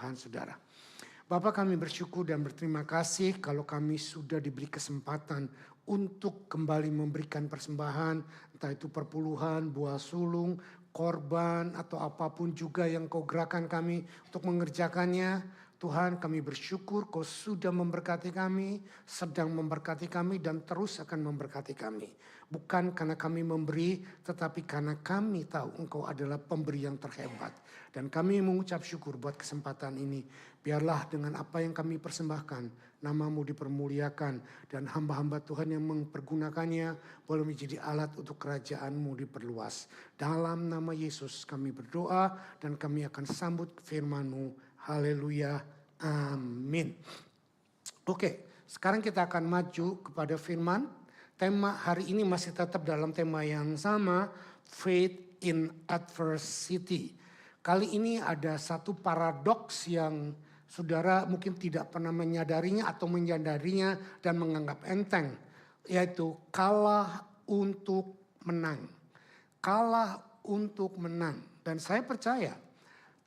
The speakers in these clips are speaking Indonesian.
persembahan saudara. Bapak, kami bersyukur dan berterima kasih kalau kami sudah diberi kesempatan untuk kembali memberikan persembahan, entah itu perpuluhan, buah sulung, korban, atau apapun juga yang kau gerakan kami untuk mengerjakannya. Tuhan, kami bersyukur kau sudah memberkati kami, sedang memberkati kami, dan terus akan memberkati kami. Bukan karena kami memberi, tetapi karena kami tahu engkau adalah pemberi yang terhebat. Dan kami mengucap syukur buat kesempatan ini. Biarlah dengan apa yang kami persembahkan, namamu dipermuliakan, dan hamba-hamba Tuhan yang mempergunakannya boleh menjadi alat untuk kerajaanmu diperluas. Dalam nama Yesus kami berdoa dan kami akan sambut firman-Mu. Haleluya, amin. Oke, sekarang kita akan maju kepada firman. Tema hari ini masih tetap dalam tema yang sama, faith in adversity. Kali ini ada satu paradoks yang saudara mungkin tidak pernah menyadarinya atau menyadarinya dan menganggap enteng. Yaitu kalah untuk menang. Kalah untuk menang. Dan saya percaya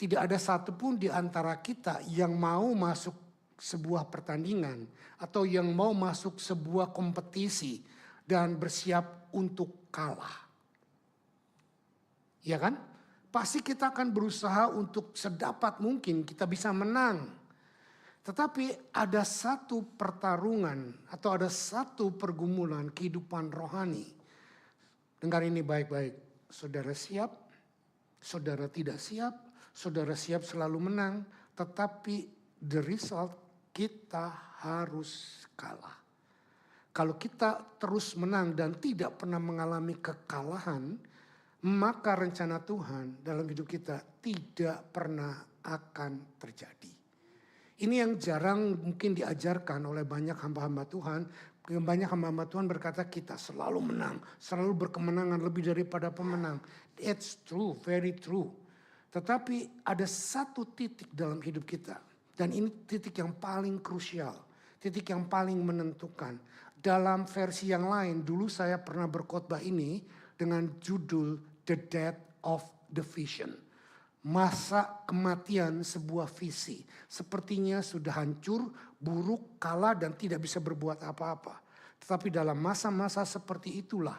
tidak ada satupun di antara kita yang mau masuk sebuah pertandingan atau yang mau masuk sebuah kompetisi dan bersiap untuk kalah. Ya kan? Pasti kita akan berusaha untuk sedapat mungkin kita bisa menang. Tetapi ada satu pertarungan atau ada satu pergumulan kehidupan rohani. Dengar ini baik-baik. Saudara siap? Saudara tidak siap? Saudara siap selalu menang, tetapi the result kita harus kalah. Kalau kita terus menang dan tidak pernah mengalami kekalahan, maka rencana Tuhan dalam hidup kita tidak pernah akan terjadi. Ini yang jarang mungkin diajarkan oleh banyak hamba-hamba Tuhan. Banyak hamba-hamba Tuhan berkata kita selalu menang, selalu berkemenangan lebih daripada pemenang. It's true, very true. Tetapi ada satu titik dalam hidup kita. Dan ini titik yang paling krusial. Titik yang paling menentukan. Dalam versi yang lain, dulu saya pernah berkhotbah ini dengan judul The Death of the Vision. Masa kematian sebuah visi. Sepertinya sudah hancur, buruk, kalah dan tidak bisa berbuat apa-apa. Tetapi dalam masa-masa seperti itulah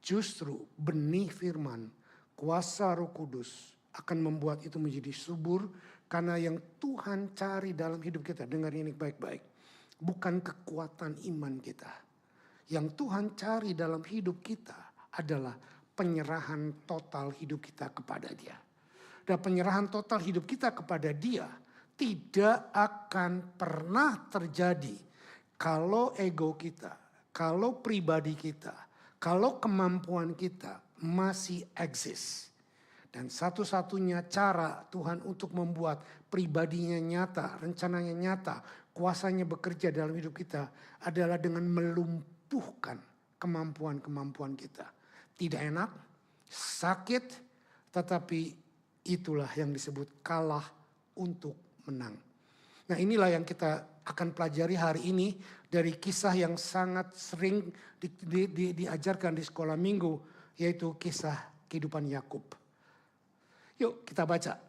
justru benih firman, kuasa Roh Kudus akan membuat itu menjadi subur. Karena yang Tuhan cari dalam hidup kita, dengar ini baik-baik, bukan kekuatan iman kita. Yang Tuhan cari dalam hidup kita adalah penyerahan total hidup kita kepada Dia. Dan penyerahan total hidup kita kepada Dia tidak akan pernah terjadi kalau ego kita, kalau pribadi kita, kalau kemampuan kita masih eksis. Dan satu-satunya cara Tuhan untuk membuat pribadinya nyata, rencananya nyata, kuasanya bekerja dalam hidup kita adalah dengan melumpuhkan kemampuan-kemampuan kita. Tidak enak, sakit, tetapi itulah yang disebut kalah untuk menang. Nah, inilah yang kita akan pelajari hari ini dari kisah yang sangat sering diajarkan di sekolah minggu, yaitu kisah kehidupan Yakub. Yuk kita baca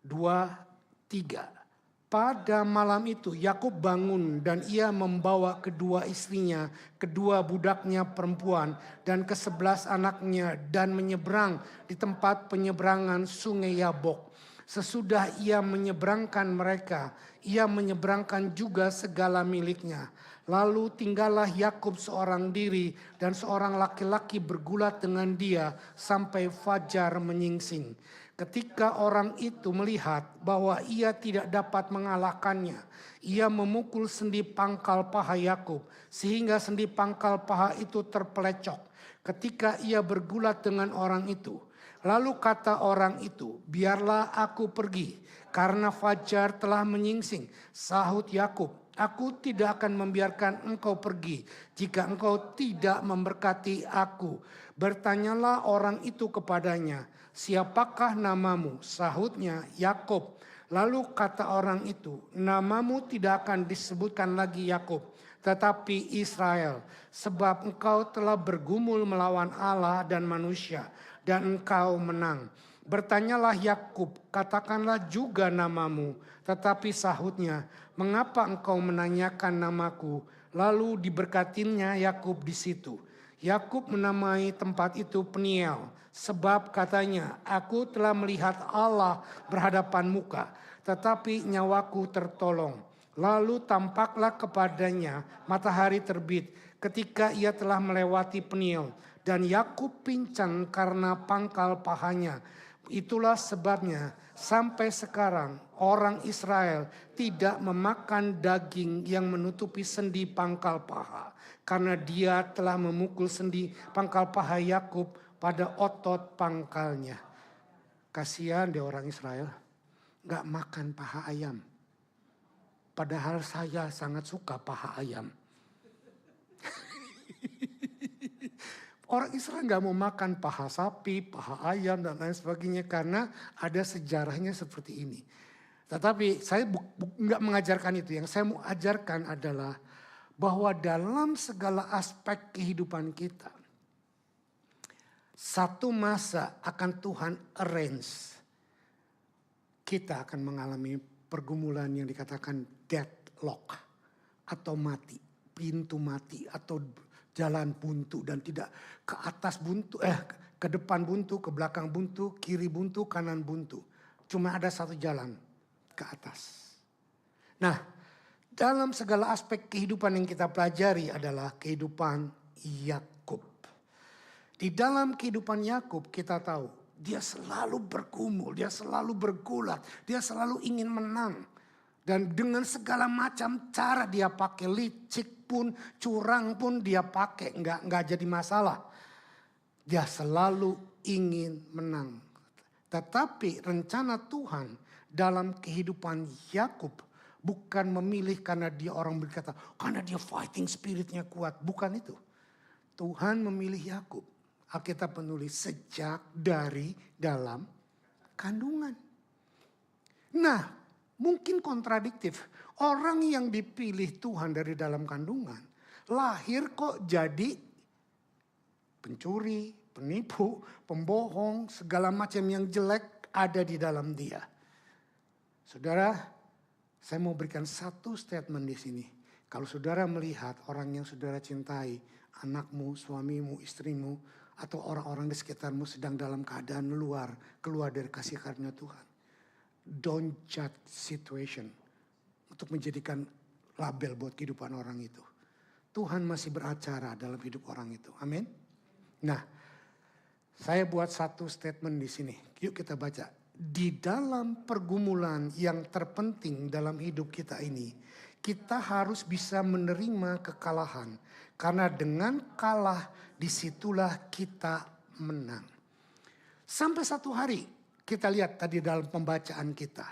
2-3. Pada malam itu Yakub bangun dan ia membawa kedua istrinya, kedua budaknya perempuan dan ke-11 anaknya dan menyeberang di tempat penyeberangan sungai Yabok. Sesudah ia menyeberangkan mereka, ia menyeberangkan juga segala miliknya. Lalu tinggallah Yakub seorang diri dan seorang laki-laki bergulat dengan dia sampai fajar menyingsing. Ketika orang itu melihat bahwa ia tidak dapat mengalahkannya, ia memukul sendi pangkal paha Yakub sehingga sendi pangkal paha itu terpelecok. Ketika ia bergulat dengan orang itu, lalu kata orang itu, biarlah aku pergi karena fajar telah menyingsing. Sahut Yakub, aku tidak akan membiarkan engkau pergi jika engkau tidak memberkati aku. Bertanyalah orang itu kepadanya, siapakah namamu? Sahutnya, Yakub. Lalu kata orang itu, namamu tidak akan disebutkan lagi Yakub, tetapi Israel. Sebab engkau telah bergumul melawan Allah dan manusia, dan engkau menang. Bertanyalah Yakub, katakanlah juga namamu. Tetapi sahutnya, mengapa engkau menanyakan namaku? Lalu diberkatinya Yakub di situ. Yakub menamai tempat itu Peniel. Sebab katanya, aku telah melihat Allah berhadapan muka. Tetapi nyawaku tertolong. Lalu tampaklah kepadanya matahari terbit ketika ia telah melewati Peniel. Dan Yakub pincang karena pangkal pahanya. Itulah sebabnya sampai sekarang orang Israel tidak memakan daging yang menutupi sendi pangkal paha. Karena dia telah memukul sendi pangkal paha Yakub pada otot pangkalnya. Kasihan deh orang Israel, gak makan paha ayam. Padahal saya sangat suka paha ayam. Orang Israel gak mau makan paha sapi, paha ayam dan lain sebagainya karena ada sejarahnya seperti ini. Tetapi saya gak mengajarkan itu. Yang saya mau ajarkan adalah bahwa dalam segala aspek kehidupan kita, satu masa akan Tuhan arrange. Kita akan mengalami pergumulan yang dikatakan deadlock atau mati, pintu mati atau jalan buntu dan tidak ke atas buntu, ke depan buntu, ke belakang buntu, kiri buntu, kanan buntu. Cuma ada satu jalan, ke atas. Nah, dalam segala aspek kehidupan yang kita pelajari adalah kehidupan Yakub. Di dalam kehidupan Yakub kita tahu, dia selalu bergumul, dia selalu bergulat, dia selalu ingin menang. Dan dengan segala macam cara dia pakai, licik pun, curang pun dia pakai, nggak jadi masalah. Dia selalu ingin menang. Tetapi rencana Tuhan dalam kehidupan Yakub bukan memilih karena dia orang berkata, karena dia fighting spiritnya kuat. Bukan itu. Tuhan memilih Yakub. Alkitab menulis sejak dari dalam kandungan. Nah, mungkin kontradiktif. Orang yang dipilih Tuhan dari dalam kandungan, lahir kok jadi pencuri, penipu, pembohong, segala macam yang jelek ada di dalam dia. Saudara, saya mau berikan satu statement di sini. Kalau saudara melihat orang yang saudara cintai, anakmu, suamimu, istrimu, atau orang-orang di sekitarmu sedang dalam keadaan keluar dari kasih karunia Tuhan. Don't judge situation untuk menjadikan label buat kehidupan orang itu. Tuhan masih beracara dalam hidup orang itu. Amin. Nah, saya buat satu statement di sini. Yuk kita baca. Di dalam pergumulan yang terpenting dalam hidup kita ini, kita harus bisa menerima kekalahan. Karena dengan kalah, disitulah kita menang. Sampai satu hari, kita lihat tadi dalam pembacaan kita,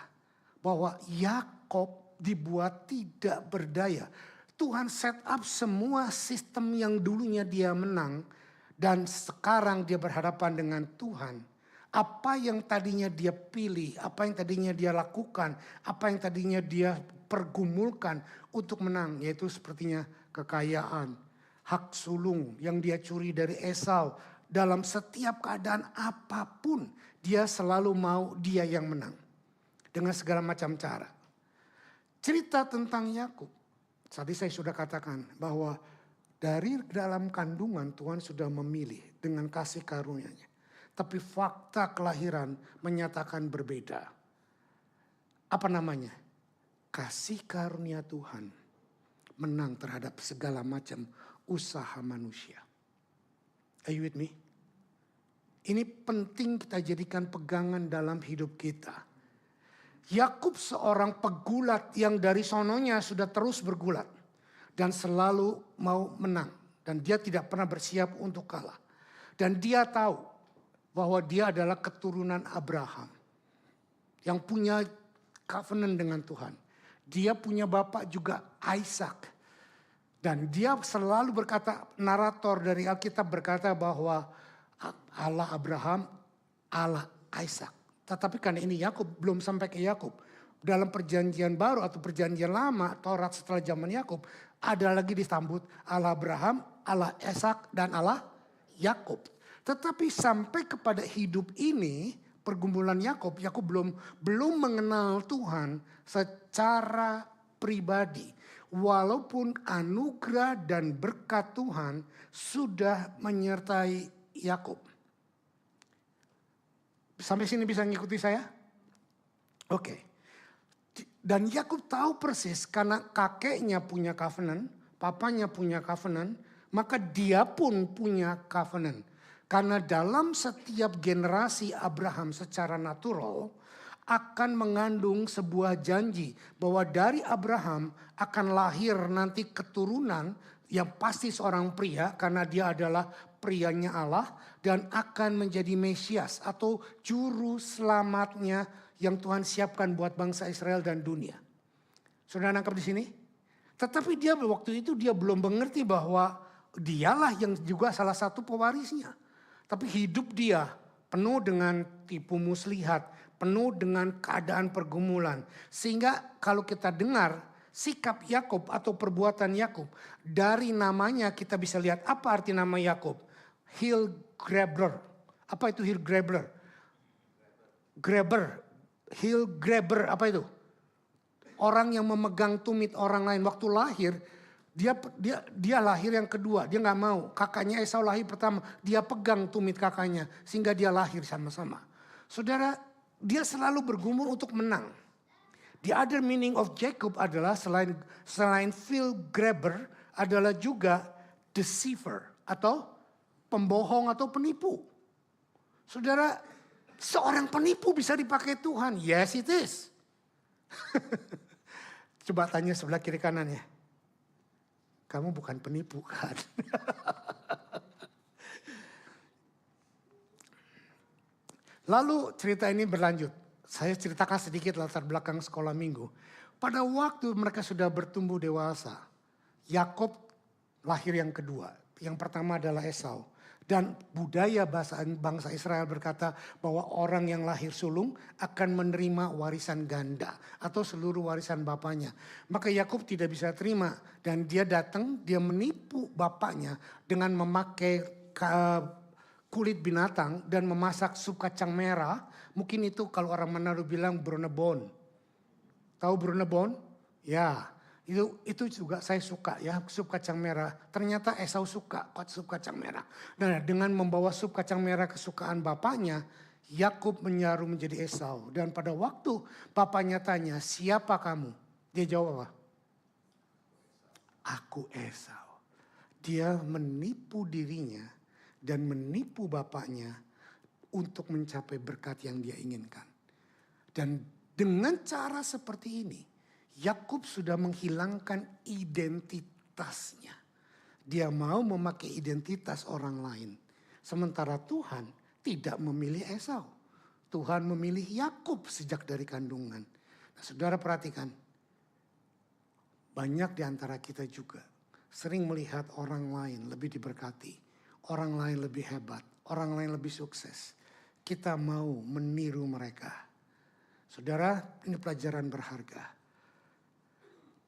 bahwa Yakub dibuat tidak berdaya. Tuhan set up semua sistem yang dulunya dia menang, dan sekarang dia berhadapan dengan Tuhan. Apa yang tadinya dia pilih, apa yang tadinya dia lakukan, apa yang tadinya dia pergumulkan untuk menang, yaitu sepertinya kekayaan, hak sulung yang dia curi dari Esau. Dalam setiap keadaan apapun, dia selalu mau dia yang menang. Dengan segala macam cara. Cerita tentang Yakub. Tadi saya sudah katakan bahwa dari dalam kandungan Tuhan sudah memilih dengan kasih karunia-Nya. Tapi fakta kelahiran menyatakan berbeda. Apa namanya? Kasih karunia Tuhan menang terhadap segala macam usaha manusia. Are you with me? Ini penting kita jadikan pegangan dalam hidup kita. Yakub seorang pegulat yang dari sononya sudah terus bergulat. Dan selalu mau menang. Dan dia tidak pernah bersiap untuk kalah. Dan dia tahu bahwa dia adalah keturunan Abraham. Yang punya covenant dengan Tuhan. Dia punya bapak juga Ishak. Dan dia selalu berkata, narator dari Alkitab berkata bahwa Allah Abraham, Allah Ishak. Tetapi karena ini Yakub belum sampai ke Yakub. Dalam perjanjian baru atau perjanjian lama, Taurat setelah zaman Yakub, ada lagi disambut Allah Abraham, Allah Ishak dan Allah Yakub. Tetapi sampai kepada hidup ini, pergumulan Yakub, Yakub belum mengenal Tuhan secara pribadi. Walaupun anugerah dan berkat Tuhan sudah menyertai Yakub. Sampai sini bisa ngikuti saya? Oke. Dan Yakub tahu persis karena kakeknya punya covenant, papanya punya covenant, maka dia pun punya covenant. Karena dalam setiap generasi Abraham secara natural akan mengandung sebuah janji bahwa dari Abraham akan lahir nanti keturunan yang pasti seorang pria karena dia adalah prianya Allah dan akan menjadi Mesias atau juru selamatnya yang Tuhan siapkan buat bangsa Israel dan dunia. Sudah nangkap di sini? Tetapi dia waktu itu dia belum mengerti bahwa dialah yang juga salah satu pewarisnya. Tapi hidup dia penuh dengan tipu muslihat, penuh dengan keadaan pergumulan. Sehingga kalau kita dengar sikap Yakub atau perbuatan Yakub, dari namanya kita bisa lihat apa arti nama Yakub. Heel grabber. Apa itu heel grabber? Grabber. Heel grabber apa itu? Orang yang memegang tumit orang lain waktu lahir. Dia lahir yang kedua, dia nggak mau. Kakaknya Esau lahir pertama, dia pegang tumit kakaknya sehingga dia lahir sama-sama. Saudara, dia selalu bergumul untuk menang. The other meaning of Jacob adalah selain heel grabber adalah juga deceiver atau pembohong atau penipu. Saudara, seorang penipu bisa dipakai Tuhan. Yes, it is. Coba tanya sebelah kiri kanan ya. Kamu bukan penipu kan? Lalu cerita ini berlanjut. Saya ceritakan sedikit latar belakang sekolah minggu. Pada waktu mereka sudah bertumbuh dewasa, Yakub lahir yang kedua. Yang pertama adalah Esau. Dan budaya bangsa Israel berkata bahwa orang yang lahir sulung akan menerima warisan ganda atau seluruh warisan bapaknya. Maka Yakub tidak bisa terima dan dia datang, dia menipu bapaknya dengan memakai kulit binatang dan memasak sup kacang merah. Mungkin itu kalau orang Manado bilang bronebon. Tahu bronebon? Ya. Itu juga saya suka ya, sup kacang merah. Ternyata Esau suka sup kacang merah. Nah, dengan membawa sup kacang merah kesukaan bapaknya, Yakub menyaru menjadi Esau. Dan pada waktu bapaknya tanya, siapa kamu? Dia jawab apa? Aku Esau. Dia menipu dirinya dan menipu bapaknya untuk mencapai berkat yang dia inginkan. Dan dengan cara seperti ini, Yakub sudah menghilangkan identitasnya. Dia mau memakai identitas orang lain. Sementara Tuhan tidak memilih Esau. Tuhan memilih Yakub sejak dari kandungan. Nah, saudara perhatikan. Banyak di antara kita juga sering melihat orang lain lebih diberkati. Orang lain lebih hebat. Orang lain lebih sukses. Kita mau meniru mereka. Saudara, ini pelajaran berharga.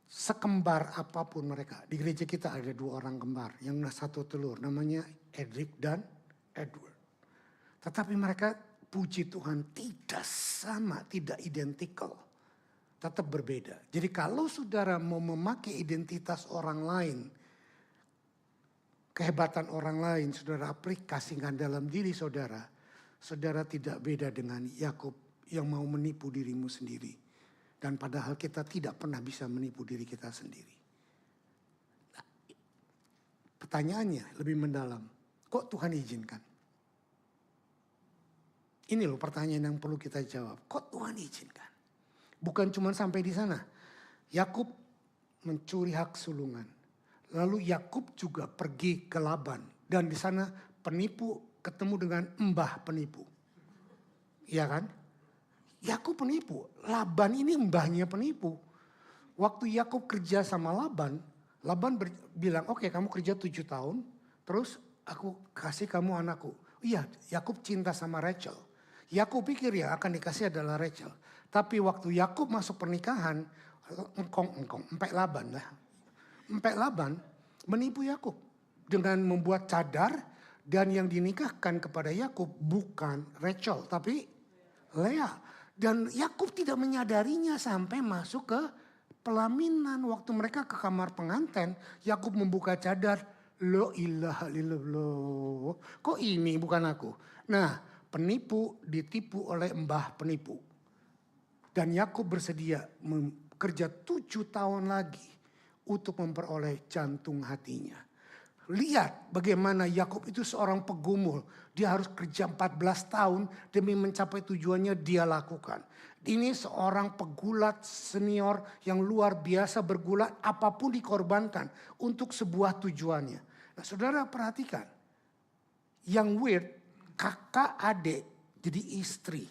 Sekembar apapun mereka. Di gereja kita ada 2 orang kembar. Yang satu telur. Namanya Edric dan Edward. Tetapi mereka puji Tuhan tidak sama. Tidak identical. Tetap berbeda. Jadi kalau saudara mau memakai identitas orang lain. Kehebatan orang lain. Saudara aplikasikan dalam diri saudara. Saudara tidak beda dengan Yakub yang mau menipu dirimu sendiri. Dan padahal kita tidak pernah bisa menipu diri kita sendiri. Nah, pertanyaannya lebih mendalam. Kok Tuhan izinkan? Ini loh pertanyaan yang perlu kita jawab. Kok Tuhan izinkan? Bukan cuma sampai di sana. Yakub mencuri hak sulungan. Lalu Yakub juga pergi ke Laban. Dan di sana penipu ketemu dengan mbah penipu. Iya kan? Yakub penipu. Laban ini mbahnya penipu. Waktu Yakub kerja sama Laban bilang, oke, kamu kerja 7 tahun, terus aku kasih kamu anakku. Iya, Yakub cinta sama Rachel. Yakub pikir ya akan dikasih adalah Rachel. Tapi waktu Yakub masuk pernikahan, empek Laban lah. Empek Laban menipu Yakub dengan membuat cadar dan yang dinikahkan kepada Yakub bukan Rachel, tapi Lea. Dan Yakub tidak menyadarinya sampai masuk ke pelaminan. Waktu mereka ke kamar pengantin, Yakub membuka cadar. La ilaha illallah. Kok ini bukan aku? Nah, penipu ditipu oleh mbah penipu. Dan Yakub bersedia bekerja 7 tahun lagi untuk memperoleh jantung hatinya. Lihat bagaimana Yakub itu seorang pegumul. Dia harus kerja 14 tahun demi mencapai tujuannya dia lakukan. Ini seorang pegulat senior yang luar biasa bergulat, apapun dikorbankan untuk sebuah tujuannya. Nah, saudara perhatikan. Yang weird, kakak adik jadi istri.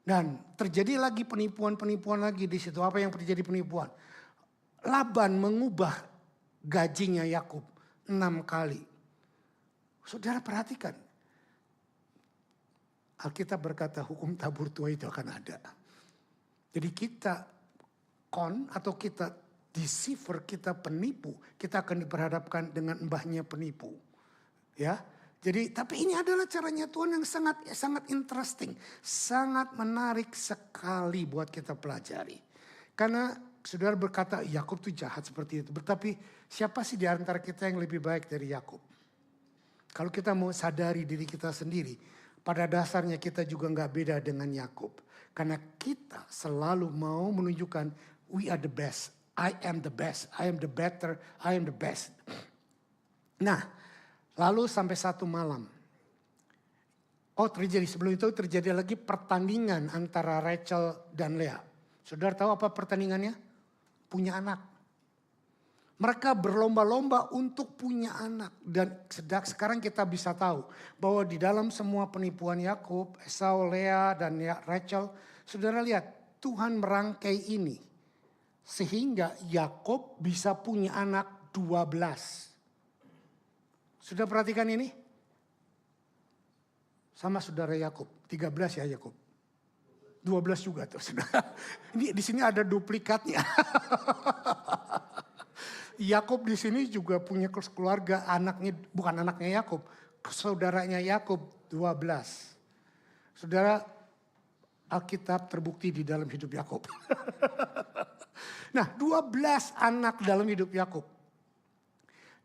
Dan terjadi lagi penipuan-penipuan lagi di situ. Apa yang terjadi penipuan? Laban mengubah gajinya Yakub 6 kali. Saudara perhatikan. Alkitab berkata hukum tabur tua itu akan ada. Jadi kita atau kita deceiver, kita penipu, kita akan diperhadapkan dengan mbahnya penipu. Ya. Jadi tapi ini adalah caranya Tuhan yang sangat sangat interesting, sangat menarik sekali buat kita pelajari. Karena saudara berkata Yakub itu jahat seperti itu. Tetapi siapa sih di antara kita yang lebih baik dari Yakub? Kalau kita mau sadari diri kita sendiri, pada dasarnya kita juga nggak beda dengan Yakub. Karena kita selalu mau menunjukkan we are the best, I am the best, I am the better, I am the best. Nah, lalu sampai satu malam. Sebelum itu terjadi lagi pertandingan antara Rachel dan Lea. Saudara tahu apa pertandingannya? Punya anak. Mereka berlomba-lomba untuk punya anak. Dan sekarang kita bisa tahu bahwa di dalam semua penipuan Yakub, Esau, Lea, dan Rachel. Saudara lihat Tuhan merangkai ini. Sehingga Yakub bisa punya anak 12. Sudah perhatikan ini? Sama saudara Yakub, 13 ya Yakub. 12 juga tuh saudara. Ini di sini ada duplikatnya. Yakub di sini juga punya keluarga, anaknya bukan anaknya Yakub, saudaranya Yakub 12. Saudara, Alkitab terbukti di dalam hidup Yakub. Nah, 12 anak dalam hidup Yakub.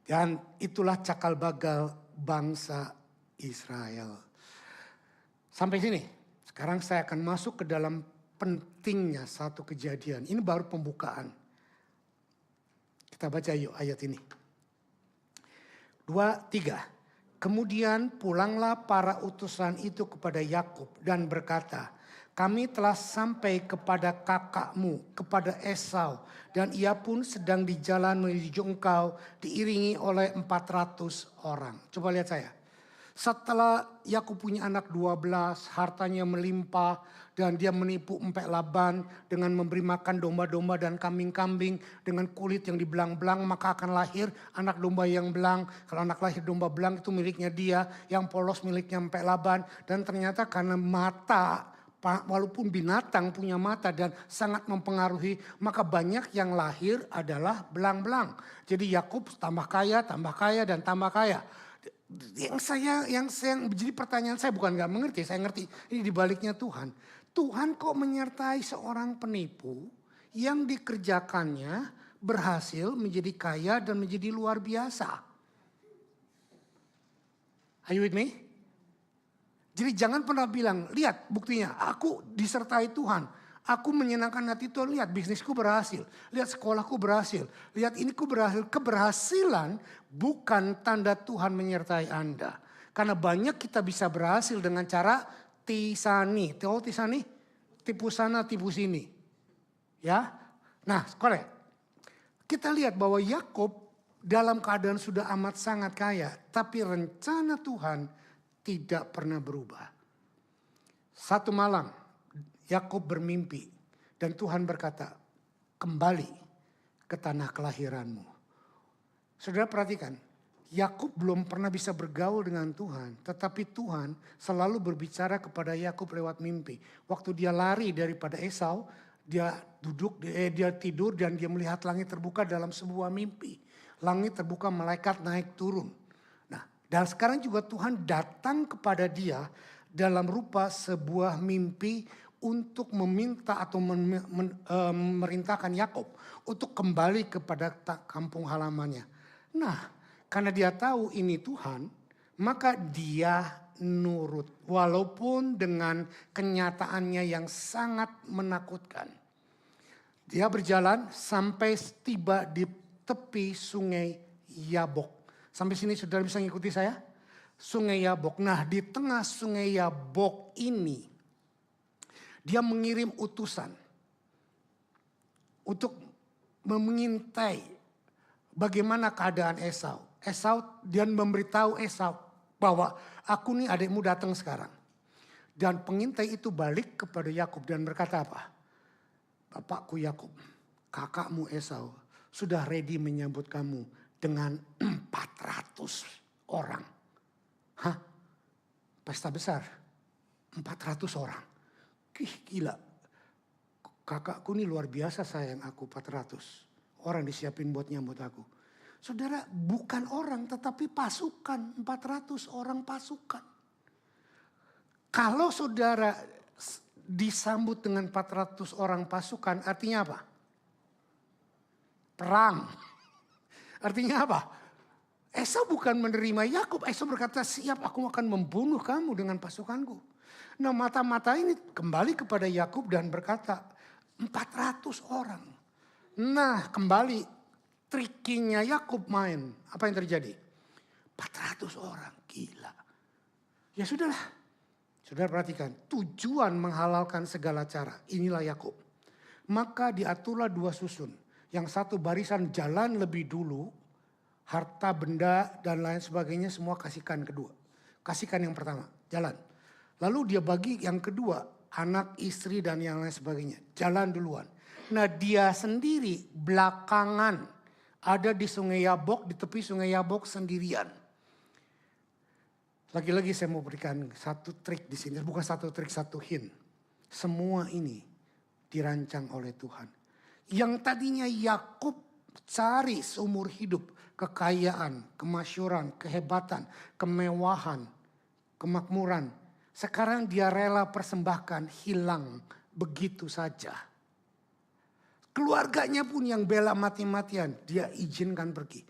Dan itulah cakal bagal bangsa Israel. Sampai sini. Sekarang saya akan masuk ke dalam pentingnya satu kejadian. Ini baru pembukaan. Kita baca yuk ayat ini. 2, 3. Kemudian pulanglah para utusan itu kepada Yakub dan berkata, kami telah sampai kepada kakakmu, kepada Esau. Dan ia pun sedang di jalan menuju engkau diiringi oleh 400 orang. Coba lihat saya. Setelah Yakub punya anak 12, hartanya melimpah. Dan dia menipu empek Laban dengan memberi makan domba-domba dan kambing-kambing. Dengan kulit yang dibelang-belang maka akan lahir anak domba yang belang. Kalau anak lahir domba belang itu miliknya dia. Yang polos miliknya empek Laban. Dan ternyata karena mata, walaupun binatang punya mata dan sangat mempengaruhi, maka banyak yang lahir adalah belang-belang. Jadi Yakub tambah kaya dan tambah kaya. Yang jadi pertanyaan saya bukan nggak mengerti, saya ngerti ini dibaliknya Tuhan. Tuhan kok menyertai seorang penipu yang dikerjakannya berhasil menjadi kaya dan menjadi luar biasa. Are you with me? Jadi jangan pernah bilang, lihat buktinya aku disertai Tuhan. Aku menyenangkan hati Tuhan, lihat bisnisku berhasil. Lihat sekolahku berhasil. Lihat ini ku berhasil. Keberhasilan bukan tanda Tuhan menyertai Anda. Karena banyak kita bisa berhasil dengan cara tisani. Tahu tisani? Tipu sana, tipu sini. Ya. Nah, sekolah. Kita lihat bahwa Yakub dalam keadaan sudah amat sangat kaya. Tapi rencana Tuhan tidak pernah berubah. Satu malam Yakub bermimpi dan Tuhan berkata, kembali ke tanah kelahiranmu. Saudara perhatikan, Yakub belum pernah bisa bergaul dengan Tuhan, tetapi Tuhan selalu berbicara kepada Yakub lewat mimpi. Waktu dia lari daripada Esau, dia tidur dan dia melihat langit terbuka dalam sebuah mimpi. Langit terbuka, malaikat naik turun. Nah, dan sekarang juga Tuhan datang kepada dia dalam rupa sebuah mimpi untuk meminta atau memerintahkan Yakub untuk kembali kepada kampung halamannya. Nah, karena dia tahu ini Tuhan, maka dia nurut walaupun dengan kenyataannya yang sangat menakutkan. Dia berjalan sampai tiba di tepi sungai Yabok. Sampai sini saudara bisa ngikuti saya? Sungai Yabok. Nah, di tengah sungai Yabok ini dia mengirim utusan untuk mengintai bagaimana keadaan Esau. Dan memberitahu Esau bahwa aku nih adikmu datang sekarang. Dan pengintai itu balik kepada Yakub dan berkata apa? Bapakku Yakub, kakakmu Esau sudah ready menyambut kamu dengan 400 orang. Hah? Pesta besar. 400 orang. Gila. Kakakku nih luar biasa sayang aku 400. Orang disiapin buat nyambut aku. Saudara, bukan orang tetapi pasukan. 400 orang pasukan. Kalau saudara disambut dengan 400 orang pasukan artinya apa? Perang. Artinya apa? Esau bukan menerima Yakub. Esau berkata, siap aku akan membunuh kamu dengan pasukanku. Nah, mata-mata ini kembali kepada Yakub dan berkata 400 orang. Nah, kembali trikinya Yakub main. Apa yang terjadi? 400 orang, gila. Ya sudahlah. Saudara perhatikan, tujuan menghalalkan segala cara. Inilah Yakub. Maka diaturlah 2 susun. Yang satu barisan jalan lebih dulu, harta, benda, dan lain sebagainya semua kasihkan kedua. Kasihkan yang pertama, jalan. Lalu dia bagi yang kedua, anak, istri, dan yang lain sebagainya. Jalan duluan. Nah, dia sendiri belakangan ada di sungai Yabok, di tepi sungai Yabok sendirian. Lagi-lagi saya mau berikan satu trik di sini. Bukan satu trik, satu hint. Semua ini dirancang oleh Tuhan. Yang tadinya Yakub cari seumur hidup kekayaan, kemasyuran, kehebatan, kemewahan, kemakmuran. Sekarang dia rela persembahkan, hilang begitu saja. Keluarganya pun yang bela mati-matian, dia izinkan pergi.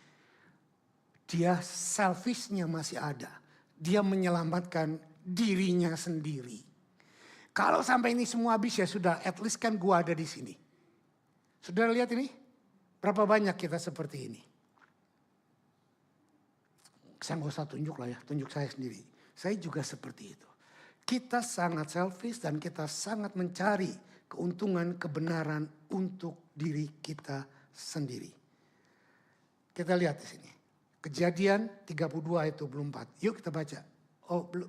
Dia selfishnya masih ada. Dia menyelamatkan dirinya sendiri. Kalau sampai ini semua habis ya sudah, at least kan gua ada di sini. Saudara lihat ini? Berapa banyak kita seperti ini? Saya nggak usah tunjuk lah ya, tunjuk saya sendiri. Saya juga seperti itu. Kita sangat selfish dan kita sangat mencari keuntungan, kebenaran untuk diri kita sendiri. Kita lihat di sini. Kejadian 32 ayat 24. Yuk kita baca. Oh belum,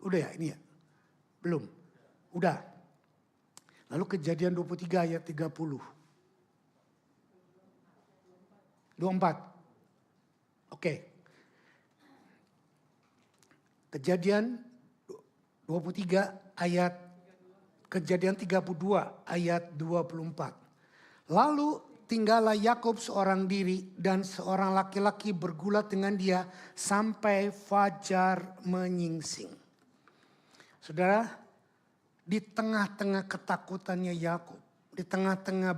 udah ya ini ya? Belum, udah. Lalu kejadian 23 ayat 30. 24. Oke. Kejadian 23 ayat, kejadian 32 ayat 24. Lalu tinggallah Yakub seorang diri dan seorang laki-laki bergulat dengan dia sampai fajar menyingsing. Saudara, di tengah-tengah ketakutannya Yakub, di tengah-tengah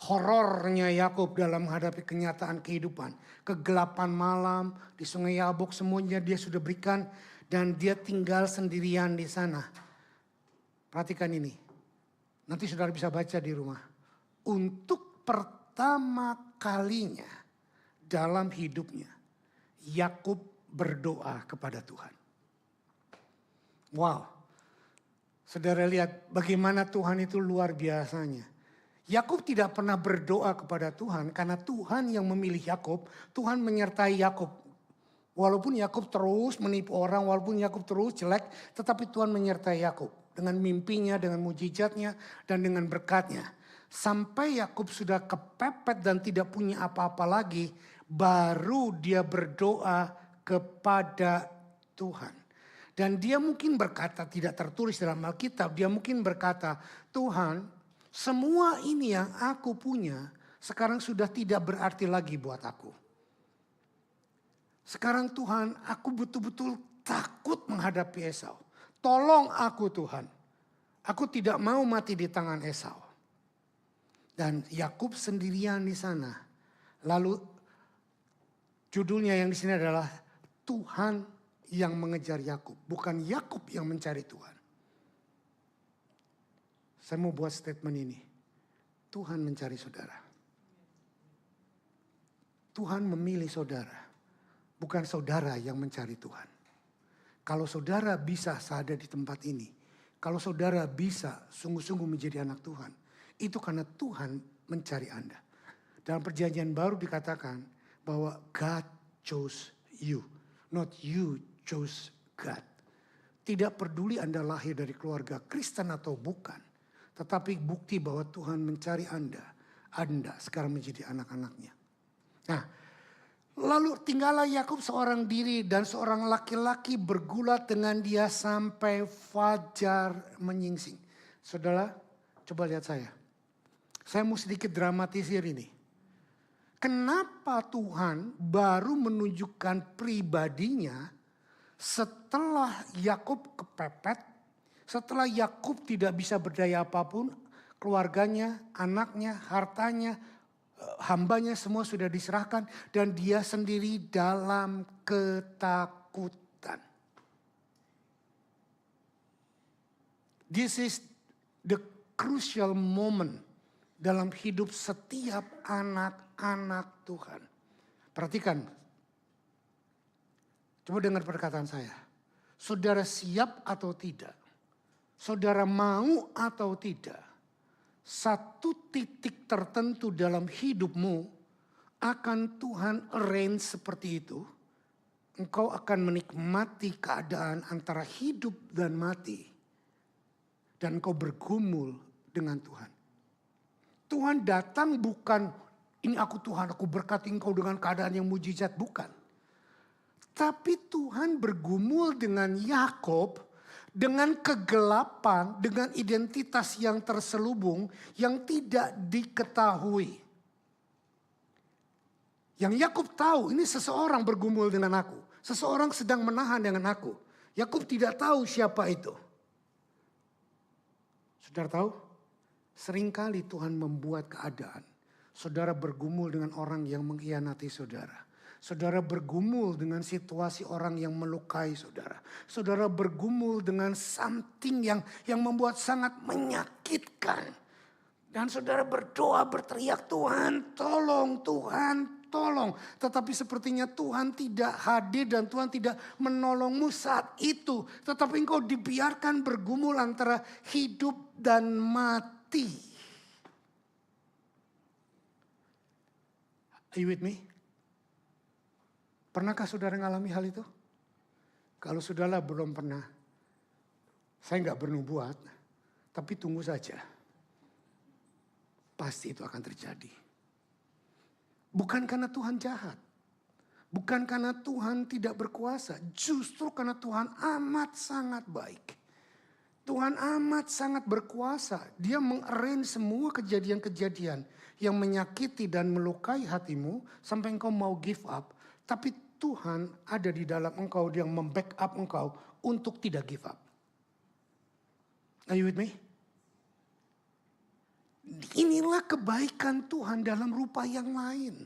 horornya Yakub dalam menghadapi kenyataan kehidupan, kegelapan malam di sungai Yabok semuanya dia sudah berikan dan dia tinggal sendirian di sana. Perhatikan ini. Nanti saudara bisa baca di rumah. Untuk pertama kalinya dalam hidupnya, Yakub berdoa kepada Tuhan. Wow. Saudara lihat bagaimana Tuhan itu luar biasanya. Yakub tidak pernah berdoa kepada Tuhan karena Tuhan yang memilih Yakub. Tuhan menyertai Yakub. Walaupun Yakub terus menipu orang, walaupun Yakub terus jelek, tetapi Tuhan menyertai Yakub dengan mimpinya, dengan mujizatnya, dan dengan berkatnya. Sampai Yakub sudah kepepet dan tidak punya apa-apa lagi, baru dia berdoa kepada Tuhan. Dan dia mungkin berkata, tidak tertulis dalam Alkitab, dia mungkin berkata, Tuhan, semua ini yang aku punya sekarang sudah tidak berarti lagi buat aku. Sekarang Tuhan, aku betul-betul takut menghadapi Esau. Tolong aku Tuhan. Aku tidak mau mati di tangan Esau. Dan Yakub sendirian di sana. Lalu judulnya yang di sini adalah Tuhan yang mengejar Yakub. Bukan Yakub yang mencari Tuhan. Saya mau buat statement ini. Tuhan mencari saudara. Tuhan memilih saudara. Bukan saudara yang mencari Tuhan. Kalau saudara bisa ada di tempat ini. Kalau saudara bisa sungguh-sungguh menjadi anak Tuhan. Itu karena Tuhan mencari Anda. Dalam perjanjian baru dikatakan bahwa God chose you. Not you chose God. Tidak peduli Anda lahir dari keluarga Kristen atau bukan. Tetapi bukti bahwa Tuhan mencari Anda. Anda sekarang menjadi anak-anaknya. Nah, lalu tinggallah Yakub seorang diri dan seorang laki-laki bergulat dengan dia sampai fajar menyingsing. Saudara, coba lihat saya. Saya mau sedikit dramatisir ini. Kenapa Tuhan baru menunjukkan pribadinya setelah Yakub kepepet, setelah Yakub tidak bisa berdaya apapun, keluarganya, anaknya, hartanya, hambanya semua sudah diserahkan dan dia sendiri dalam ketakutan. This is the crucial moment dalam hidup setiap anak-anak Tuhan. Perhatikan. Coba dengar perkataan saya. Saudara siap atau tidak? Saudara mau atau tidak? Satu titik tertentu dalam hidupmu akan Tuhan arrange seperti itu. Engkau akan menikmati keadaan antara hidup dan mati. Dan engkau bergumul dengan Tuhan. Tuhan datang bukan, ini aku Tuhan, aku berkati engkau dengan keadaan yang mujizat. Bukan. Tapi Tuhan bergumul dengan Yakub dengan kegelapan, dengan identitas yang terselubung, yang tidak diketahui. Yang Yakub tahu, ini seseorang bergumul dengan aku. Seseorang sedang menahan dengan aku. Yakub tidak tahu siapa itu. Saudara tahu? Seringkali Tuhan membuat keadaan. Saudara bergumul dengan orang yang mengkhianati saudara. Saudara bergumul dengan situasi orang yang melukai saudara. Saudara bergumul dengan something yang membuat sangat menyakitkan. Dan saudara berdoa, berteriak, Tuhan tolong, Tuhan tolong. Tetapi sepertinya Tuhan tidak hadir dan Tuhan tidak menolongmu saat itu. Tetapi engkau dibiarkan bergumul antara hidup dan mati. Are you with me? Pernahkah saudara mengalami hal itu? Kalau saudara belum pernah, saya nggak bernubuat, tapi tunggu saja. Pasti itu akan terjadi. Bukan karena Tuhan jahat. Bukan karena Tuhan tidak berkuasa. Justru karena Tuhan amat sangat baik. Tuhan amat sangat berkuasa. Dia mengarrange semua kejadian-kejadian yang menyakiti dan melukai hatimu sampai engkau mau give up. Tapi Tuhan ada di dalam engkau yang membackup engkau untuk tidak give up. Are you with me? Inilah kebaikan Tuhan dalam rupa yang lain.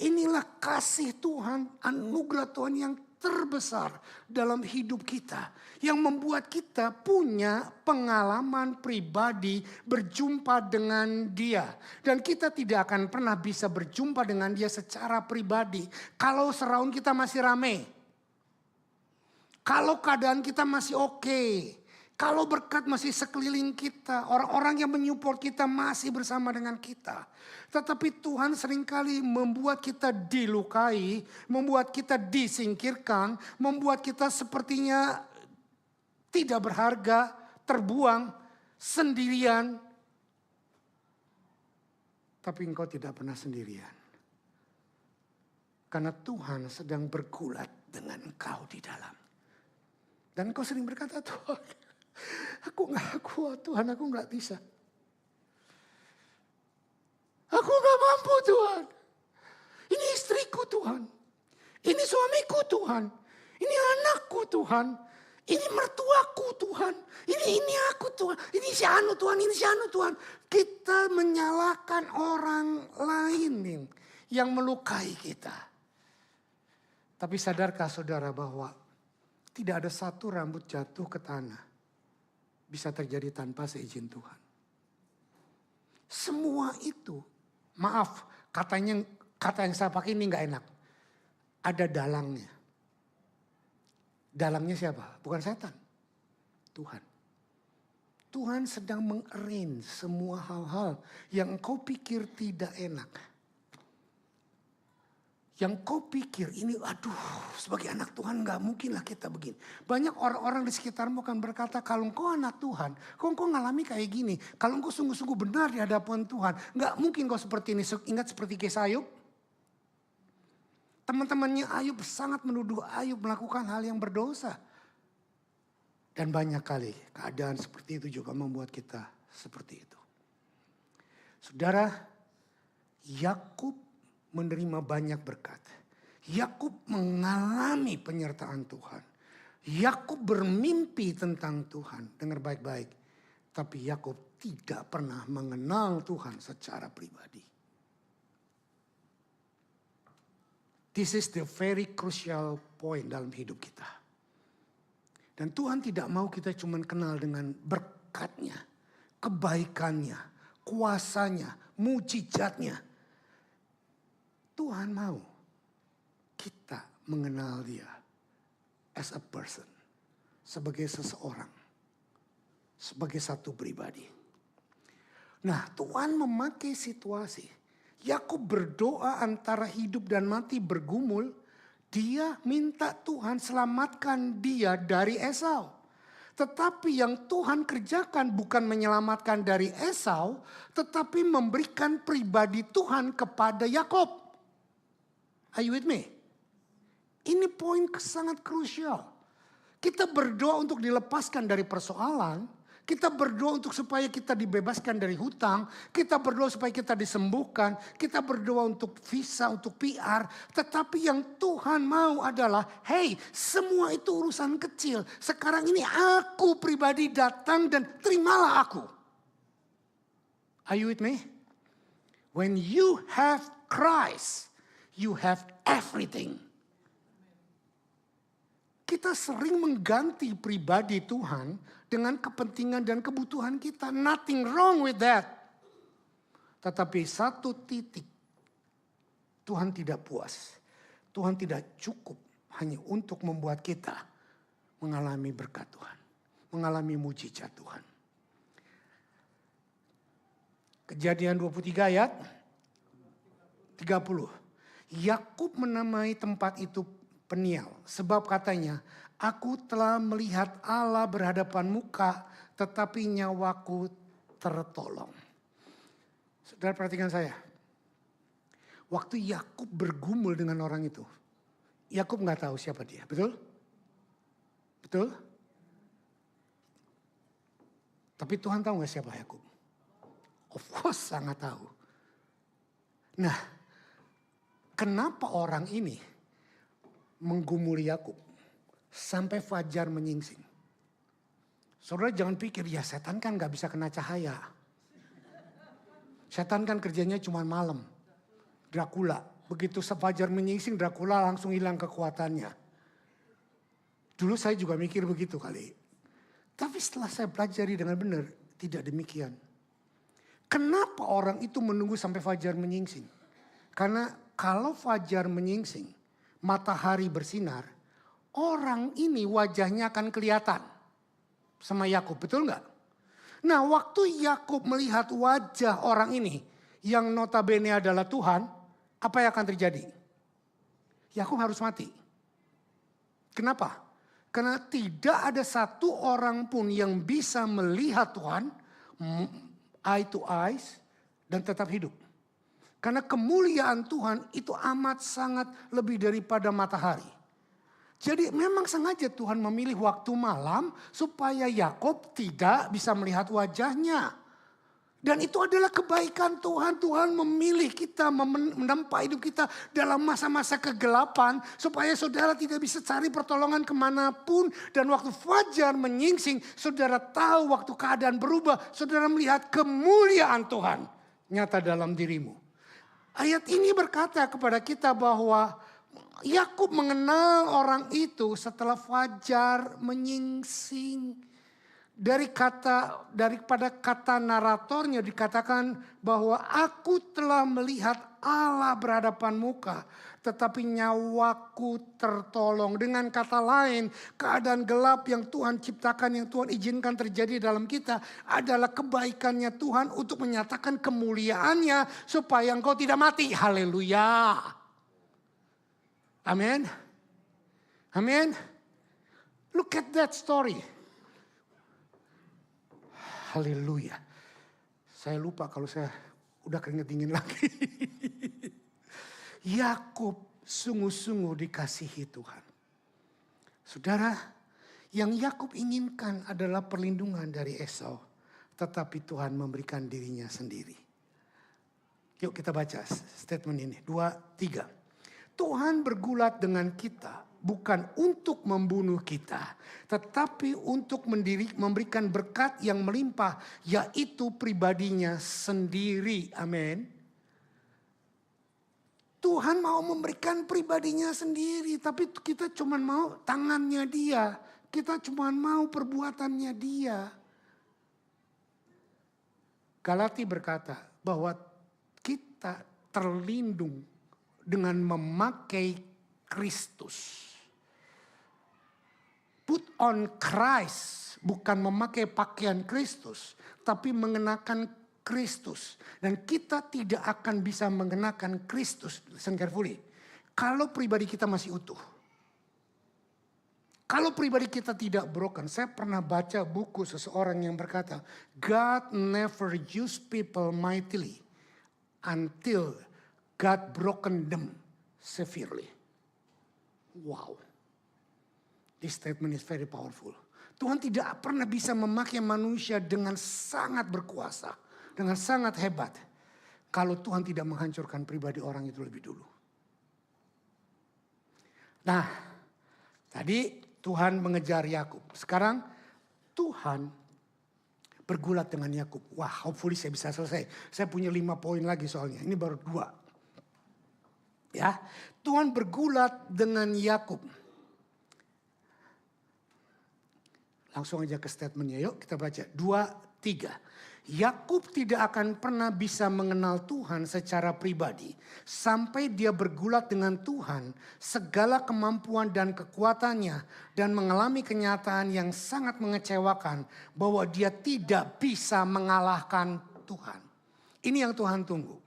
Inilah kasih Tuhan, anugerah Tuhan yang terbesar dalam hidup kita. Yang membuat kita punya pengalaman pribadi berjumpa dengan Dia. Dan kita tidak akan pernah bisa berjumpa dengan Dia secara pribadi kalau surround kita masih rame. Kalau keadaan kita masih oke. Kalau berkat masih sekeliling kita, orang-orang yang menyupport kita masih bersama dengan kita. Tetapi Tuhan seringkali membuat kita dilukai, membuat kita disingkirkan, membuat kita sepertinya tidak berharga, terbuang, sendirian. Tapi engkau tidak pernah sendirian. Karena Tuhan sedang bergulat dengan engkau di dalam. Dan engkau sering berkata, Tuhan, aku gak kuat Tuhan, aku gak bisa. Aku gak mampu Tuhan. Ini istriku Tuhan. Ini suamiku Tuhan. Ini anakku Tuhan. Ini mertuaku Tuhan. Ini aku Tuhan. Ini si anu Tuhan. Ini si anu Tuhan. Kita menyalahkan orang lain yang melukai kita. Tapi sadarkah saudara bahwa tidak ada satu rambut jatuh ke tanah bisa terjadi tanpa seizin Tuhan. Semua itu, maaf, kata yang saya pakai ini nggak enak. Ada dalangnya. Dalangnya siapa? Bukan setan. Tuhan. Tuhan sedang mengarrange semua hal-hal yang engkau pikir tidak enak. Yang kau pikir ini sebagai anak Tuhan gak mungkin lah kita begini. Banyak orang-orang di sekitarmu akan berkata kalau engkau anak Tuhan, kau ngalami kayak gini. Kalau engkau sungguh-sungguh benar di hadapan Tuhan, gak mungkin kau seperti ini. Ingat seperti kisah Ayub. Teman-temannya Ayub sangat menuduh Ayub melakukan hal yang berdosa. Dan banyak kali keadaan seperti itu juga membuat kita seperti itu. Saudara, Yakub menerima banyak berkat. Yakub mengalami penyertaan Tuhan. Yakub bermimpi tentang Tuhan. Dengar baik-baik. Tapi Yakub tidak pernah mengenal Tuhan secara pribadi. This is the very crucial point dalam hidup kita. Dan Tuhan tidak mau kita cuma kenal dengan berkatnya, kebaikannya, kuasanya, mujizatnya. Tuhan mau kita mengenal dia as a person. Sebagai seseorang. Sebagai satu pribadi. Nah, Tuhan memakai situasi. Yakub berdoa antara hidup dan mati bergumul. Dia minta Tuhan selamatkan dia dari Esau. Tetapi yang Tuhan kerjakan bukan menyelamatkan dari Esau. Tetapi memberikan pribadi Tuhan kepada Yakub. Are you with me? Ini poin sangat krusial. Kita berdoa untuk dilepaskan dari persoalan. Kita berdoa untuk supaya kita dibebaskan dari hutang. Kita berdoa supaya kita disembuhkan. Kita berdoa untuk visa, untuk PR. Tetapi yang Tuhan mau adalah, hey, semua itu urusan kecil. Sekarang ini aku pribadi datang dan terimalah aku. Are you with me? When you have Christ, you have everything. Kita sering mengganti pribadi Tuhan dengan kepentingan dan kebutuhan kita. Nothing wrong with that. Tetapi satu titik, Tuhan tidak puas. Tuhan tidak cukup hanya untuk membuat kita mengalami berkat Tuhan. Mengalami mujizat Tuhan. Kejadian 23 ayat 30. Yakub menamai tempat itu Peniel. Sebab katanya, aku telah melihat Allah berhadapan muka, tetapi nyawaku tertolong. Saudara perhatikan saya. Waktu Yakub bergumul dengan orang itu. Yakub gak tahu siapa dia, betul? Betul? Tapi Tuhan tahu gak siapa Yakub? Of course sangat tahu. Nah, kenapa orang ini menggumuli Yakub sampai fajar menyingsing? Saudara jangan pikir ya setan kan gak bisa kena cahaya. Setan kan kerjanya cuma malam. Dracula. Begitu fajar menyingsing Dracula langsung hilang kekuatannya. Dulu saya juga mikir begitu kali. Tapi setelah saya pelajari dengan benar tidak demikian. Kenapa orang itu menunggu sampai fajar menyingsing? Karena kalau fajar menyingsing, matahari bersinar, orang ini wajahnya akan kelihatan sama Yakub, betul nggak? Nah, waktu Yakub melihat wajah orang ini yang notabene adalah Tuhan, apa yang akan terjadi? Yakub harus mati. Kenapa? Karena tidak ada satu orang pun yang bisa melihat Tuhan eye to eyes dan tetap hidup. Karena kemuliaan Tuhan itu amat sangat lebih daripada matahari. Jadi memang sengaja Tuhan memilih waktu malam supaya Yakub tidak bisa melihat wajahnya. Dan itu adalah kebaikan Tuhan. Tuhan memilih kita, menempa hidup kita dalam masa-masa kegelapan. Supaya saudara tidak bisa cari pertolongan kemanapun. Dan waktu fajar menyingsing, saudara tahu waktu keadaan berubah. Saudara melihat kemuliaan Tuhan nyata dalam dirimu. Ayat ini berkata kepada kita bahwa Yakub mengenal orang itu setelah fajar menyingsing. Daripada kata naratornya dikatakan bahwa aku telah melihat Allah berhadapan muka, tetapi nyawaku tertolong. Dengan kata lain, keadaan gelap yang Tuhan ciptakan, yang Tuhan izinkan terjadi dalam kita adalah kebaikannya Tuhan untuk menyatakan kemuliaannya supaya engkau tidak mati. Haleluya. Amin. Amin. Look at that story. Haleluya. Saya lupa kalau saya udah keringet dingin lagi. Yakub sungguh-sungguh dikasihi Tuhan. Saudara, yang Yakub inginkan adalah perlindungan dari Esau. Tetapi Tuhan memberikan dirinya sendiri. Yuk kita baca statement ini. 2, 3. Tuhan bergulat dengan kita. Bukan untuk membunuh kita, tetapi untuk memberikan berkat yang melimpah, yaitu pribadinya sendiri. Amin. Tuhan mau memberikan pribadinya sendiri, tapi kita cuma mau tangannya dia. Kita cuma mau perbuatannya dia. Galati berkata bahwa kita terlindung dengan memakai Kristus. Put on Christ, bukan memakai pakaian Kristus, tapi mengenakan Kristus. Dan kita tidak akan bisa mengenakan Kristus, listen carefully, kalau pribadi kita masih utuh. Kalau pribadi kita tidak broken. Saya pernah baca buku seseorang yang berkata, God never used people mightily until God broken them severely. Wow. This statement is very powerful. Tuhan tidak pernah bisa memakai manusia dengan sangat berkuasa. Dengan sangat hebat. Kalau Tuhan tidak menghancurkan pribadi orang itu lebih dulu. Nah, tadi Tuhan mengejar Yakub. Sekarang Tuhan bergulat dengan Yakub. Wah, hopefully saya bisa selesai. Saya punya 5 poin lagi soalnya. Ini baru 2. Ya, Tuhan bergulat dengan Yakub. Langsung aja ke statementnya, yuk kita baca. 2, 3. Yakub tidak akan pernah bisa mengenal Tuhan secara pribadi. Sampai dia bergulat dengan Tuhan segala kemampuan dan kekuatannya. Dan mengalami kenyataan yang sangat mengecewakan. Bahwa dia tidak bisa mengalahkan Tuhan. Ini yang Tuhan tunggu.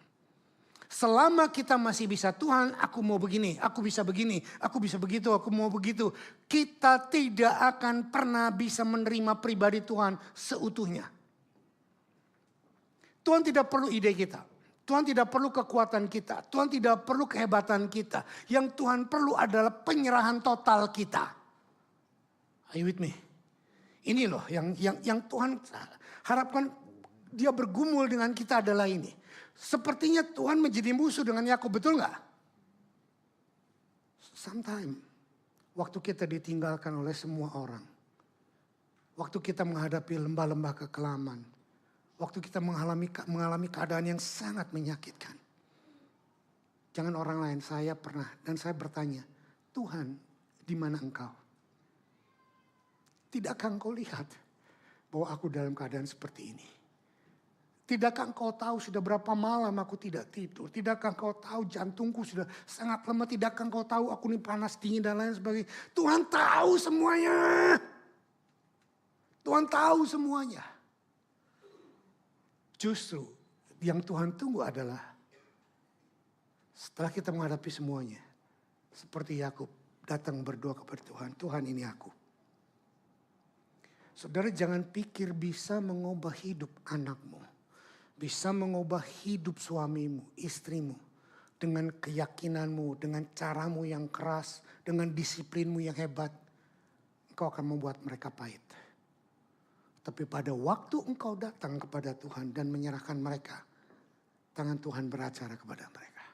Selama kita masih bisa, Tuhan aku mau begini, aku bisa begini, aku bisa begitu, aku mau begitu. Kita tidak akan pernah bisa menerima pribadi Tuhan seutuhnya. Tuhan tidak perlu ide kita. Tuhan tidak perlu kekuatan kita. Tuhan tidak perlu kehebatan kita. Yang Tuhan perlu adalah penyerahan total kita. Are you with me? Ini loh yang Tuhan harapkan dia bergumul dengan kita adalah ini. Sepertinya Tuhan menjadi musuh dengan Yakub, betul nggak? Sometimes waktu kita ditinggalkan oleh semua orang, waktu kita menghadapi lembah-lembah kekelaman, waktu kita mengalami keadaan yang sangat menyakitkan. Jangan orang lain, saya pernah dan saya bertanya, Tuhan, di mana Engkau? Tidakkah Engkau lihat bahwa aku dalam keadaan seperti ini? Tidakkah engkau tahu sudah berapa malam aku tidak tidur? Tidakkah engkau tahu jantungku sudah sangat lemah? Tidakkah engkau tahu aku ini panas, dingin dan lain sebagainya? Tuhan tahu semuanya. Tuhan tahu semuanya. Justru yang Tuhan tunggu adalah setelah kita menghadapi semuanya. Seperti Yakub datang berdoa kepada Tuhan. Tuhan, ini aku. Saudara jangan pikir bisa mengubah hidup anakmu. Bisa mengubah hidup suamimu, istrimu. Dengan keyakinanmu, dengan caramu yang keras, dengan disiplinmu yang hebat. Engkau akan membuat mereka pahit. Tapi pada waktu engkau datang kepada Tuhan dan menyerahkan mereka, tangan Tuhan beracara kepada mereka.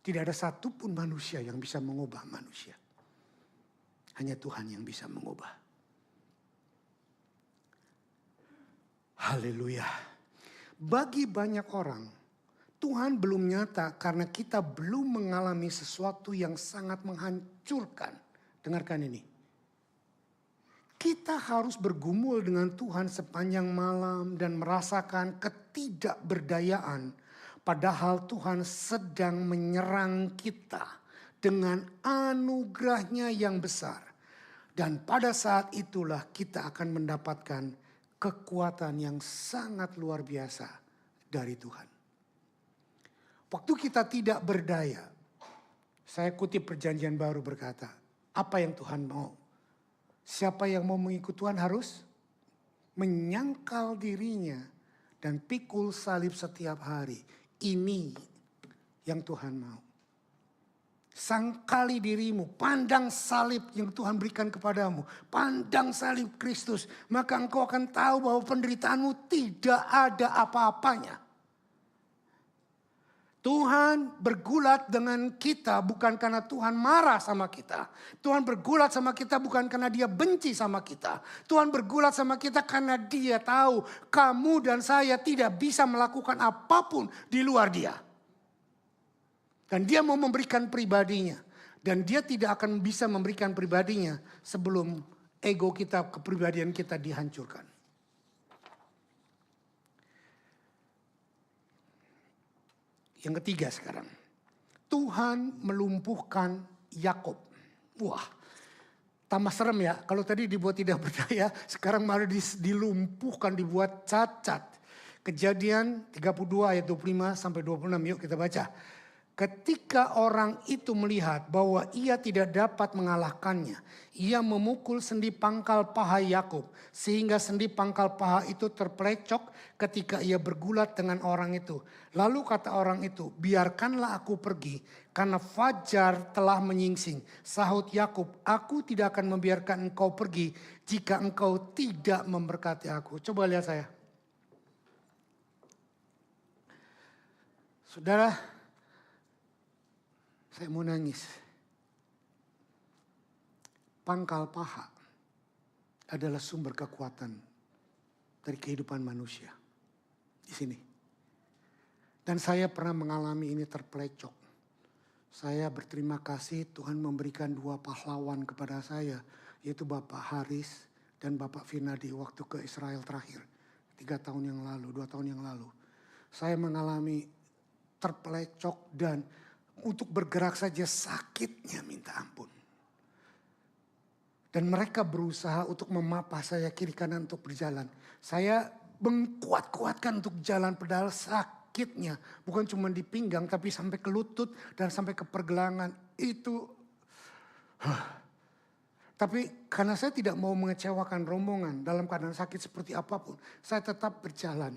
Tidak ada satupun manusia yang bisa mengubah manusia. Hanya Tuhan yang bisa mengubah. Haleluya. Bagi banyak orang, Tuhan belum nyata karena kita belum mengalami sesuatu yang sangat menghancurkan. Dengarkan ini. Kita harus bergumul dengan Tuhan sepanjang malam dan merasakan ketidakberdayaan. Padahal Tuhan sedang menyerang kita dengan anugerahnya yang besar. Dan pada saat itulah kita akan mendapatkan kekuatan yang sangat luar biasa dari Tuhan. Waktu kita tidak berdaya, saya kutip Perjanjian Baru berkata, apa yang Tuhan mau? Siapa yang mau mengikut Tuhan harus menyangkal dirinya dan pikul salib setiap hari. Ini yang Tuhan mau. Sangkali dirimu, pandang salib yang Tuhan berikan kepadamu. Pandang salib Kristus, maka engkau akan tahu bahwa penderitaanmu tidak ada apa-apanya. Tuhan bergulat dengan kita bukan karena Tuhan marah sama kita. Tuhan bergulat sama kita bukan karena dia benci sama kita. Tuhan bergulat sama kita karena dia tahu kamu dan saya tidak bisa melakukan apapun di luar dia. Dan dia mau memberikan pribadinya. Dan dia tidak akan bisa memberikan pribadinya sebelum ego kita, kepribadian kita dihancurkan. Yang ketiga sekarang. Tuhan melumpuhkan Yakub. Wah, tambah serem ya. Kalau tadi dibuat tidak berdaya, sekarang malah dilumpuhkan, dibuat cacat. Kejadian 32 ayat 25 sampai 26. Yuk kita baca. Ketika orang itu melihat bahwa ia tidak dapat mengalahkannya, ia memukul sendi pangkal paha Yakub sehingga sendi pangkal paha itu terpelecok ketika ia bergulat dengan orang itu. Lalu kata orang itu, biarkanlah aku pergi karena fajar telah menyingsing. Sahut Yakub, aku tidak akan membiarkan engkau pergi jika engkau tidak memberkati aku. Coba lihat saya. Saudara, saya mau nangis. Pangkal paha adalah sumber kekuatan dari kehidupan manusia. Di sini. Dan saya pernah mengalami ini terpelecok. Saya berterima kasih Tuhan memberikan 2 pahlawan kepada saya. Yaitu Bapak Haris dan Bapak Finadi waktu ke Israel terakhir. 3 tahun yang lalu, 2 tahun yang lalu. Saya mengalami terpelecok dan untuk bergerak saja sakitnya minta ampun. Dan mereka berusaha untuk memapah saya kiri kanan untuk berjalan. Saya mengkuat-kuatkan untuk jalan padahal sakitnya. Bukan cuma di pinggang tapi sampai ke lutut dan sampai ke pergelangan. Itu. Tapi karena saya tidak mau mengecewakan rombongan dalam keadaan sakit seperti apapun. Saya tetap berjalan.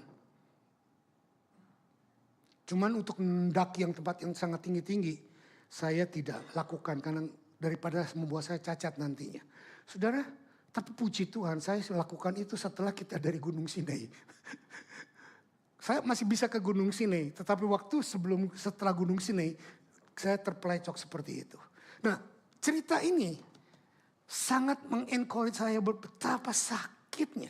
Cuman untuk mendaki yang tempat yang sangat tinggi-tinggi, saya tidak lakukan karena daripada membuat saya cacat nantinya. Saudara, tapi puji Tuhan saya lakukan itu setelah kita dari Gunung Sinai. Saya masih bisa ke Gunung Sinai, tetapi waktu setelah Gunung Sinai, saya terpelecok seperti itu. Nah, cerita ini sangat mengencourage saya betapa sakitnya.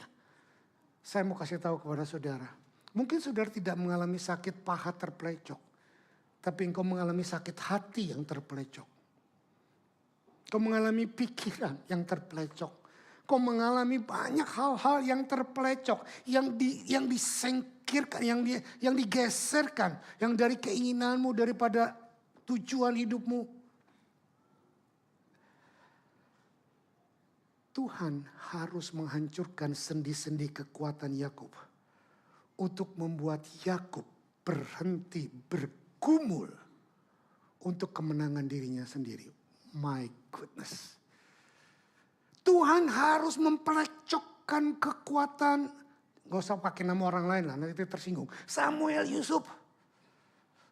Saya mau kasih tahu kepada saudara. Mungkin saudara tidak mengalami sakit paha terpelecok. Tapi engkau mengalami sakit hati yang terpelecok. Kau mengalami pikiran yang terpelecok. Kau mengalami banyak hal-hal yang terpelecok. Yang disingkirkan, yang digeserkan. Yang dari keinginanmu, daripada tujuan hidupmu. Tuhan harus menghancurkan sendi-sendi kekuatan Yakub. Untuk membuat Yakub berhenti bergumul untuk kemenangan dirinya sendiri. My goodness. Tuhan harus mempelecokkan kekuatan. Gak usah pakai nama orang lain lah, nanti tersinggung. Samuel Yusuf.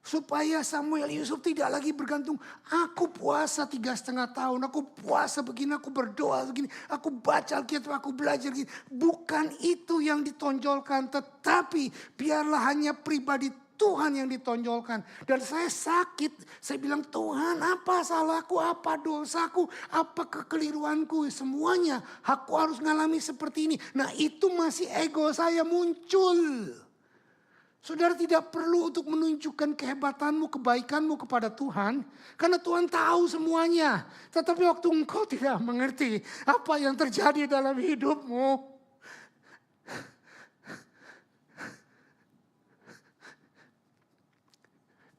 Supaya Samuel Yusuf tidak lagi bergantung. Aku puasa 3,5 tahun. Aku puasa begini, aku berdoa begini. Aku baca Alkitab, aku belajar begini. Bukan itu yang ditonjolkan. Tetapi biarlah hanya pribadi Tuhan yang ditonjolkan. Dan saya sakit. Saya bilang, Tuhan apa salahku, apa dosaku, apa kekeliruanku. Semuanya aku harus ngalami seperti ini. Nah itu masih ego saya muncul. Saudara tidak perlu untuk menunjukkan kehebatanmu, kebaikanmu kepada Tuhan. Karena Tuhan tahu semuanya. Tetapi waktu engkau tidak mengerti apa yang terjadi dalam hidupmu.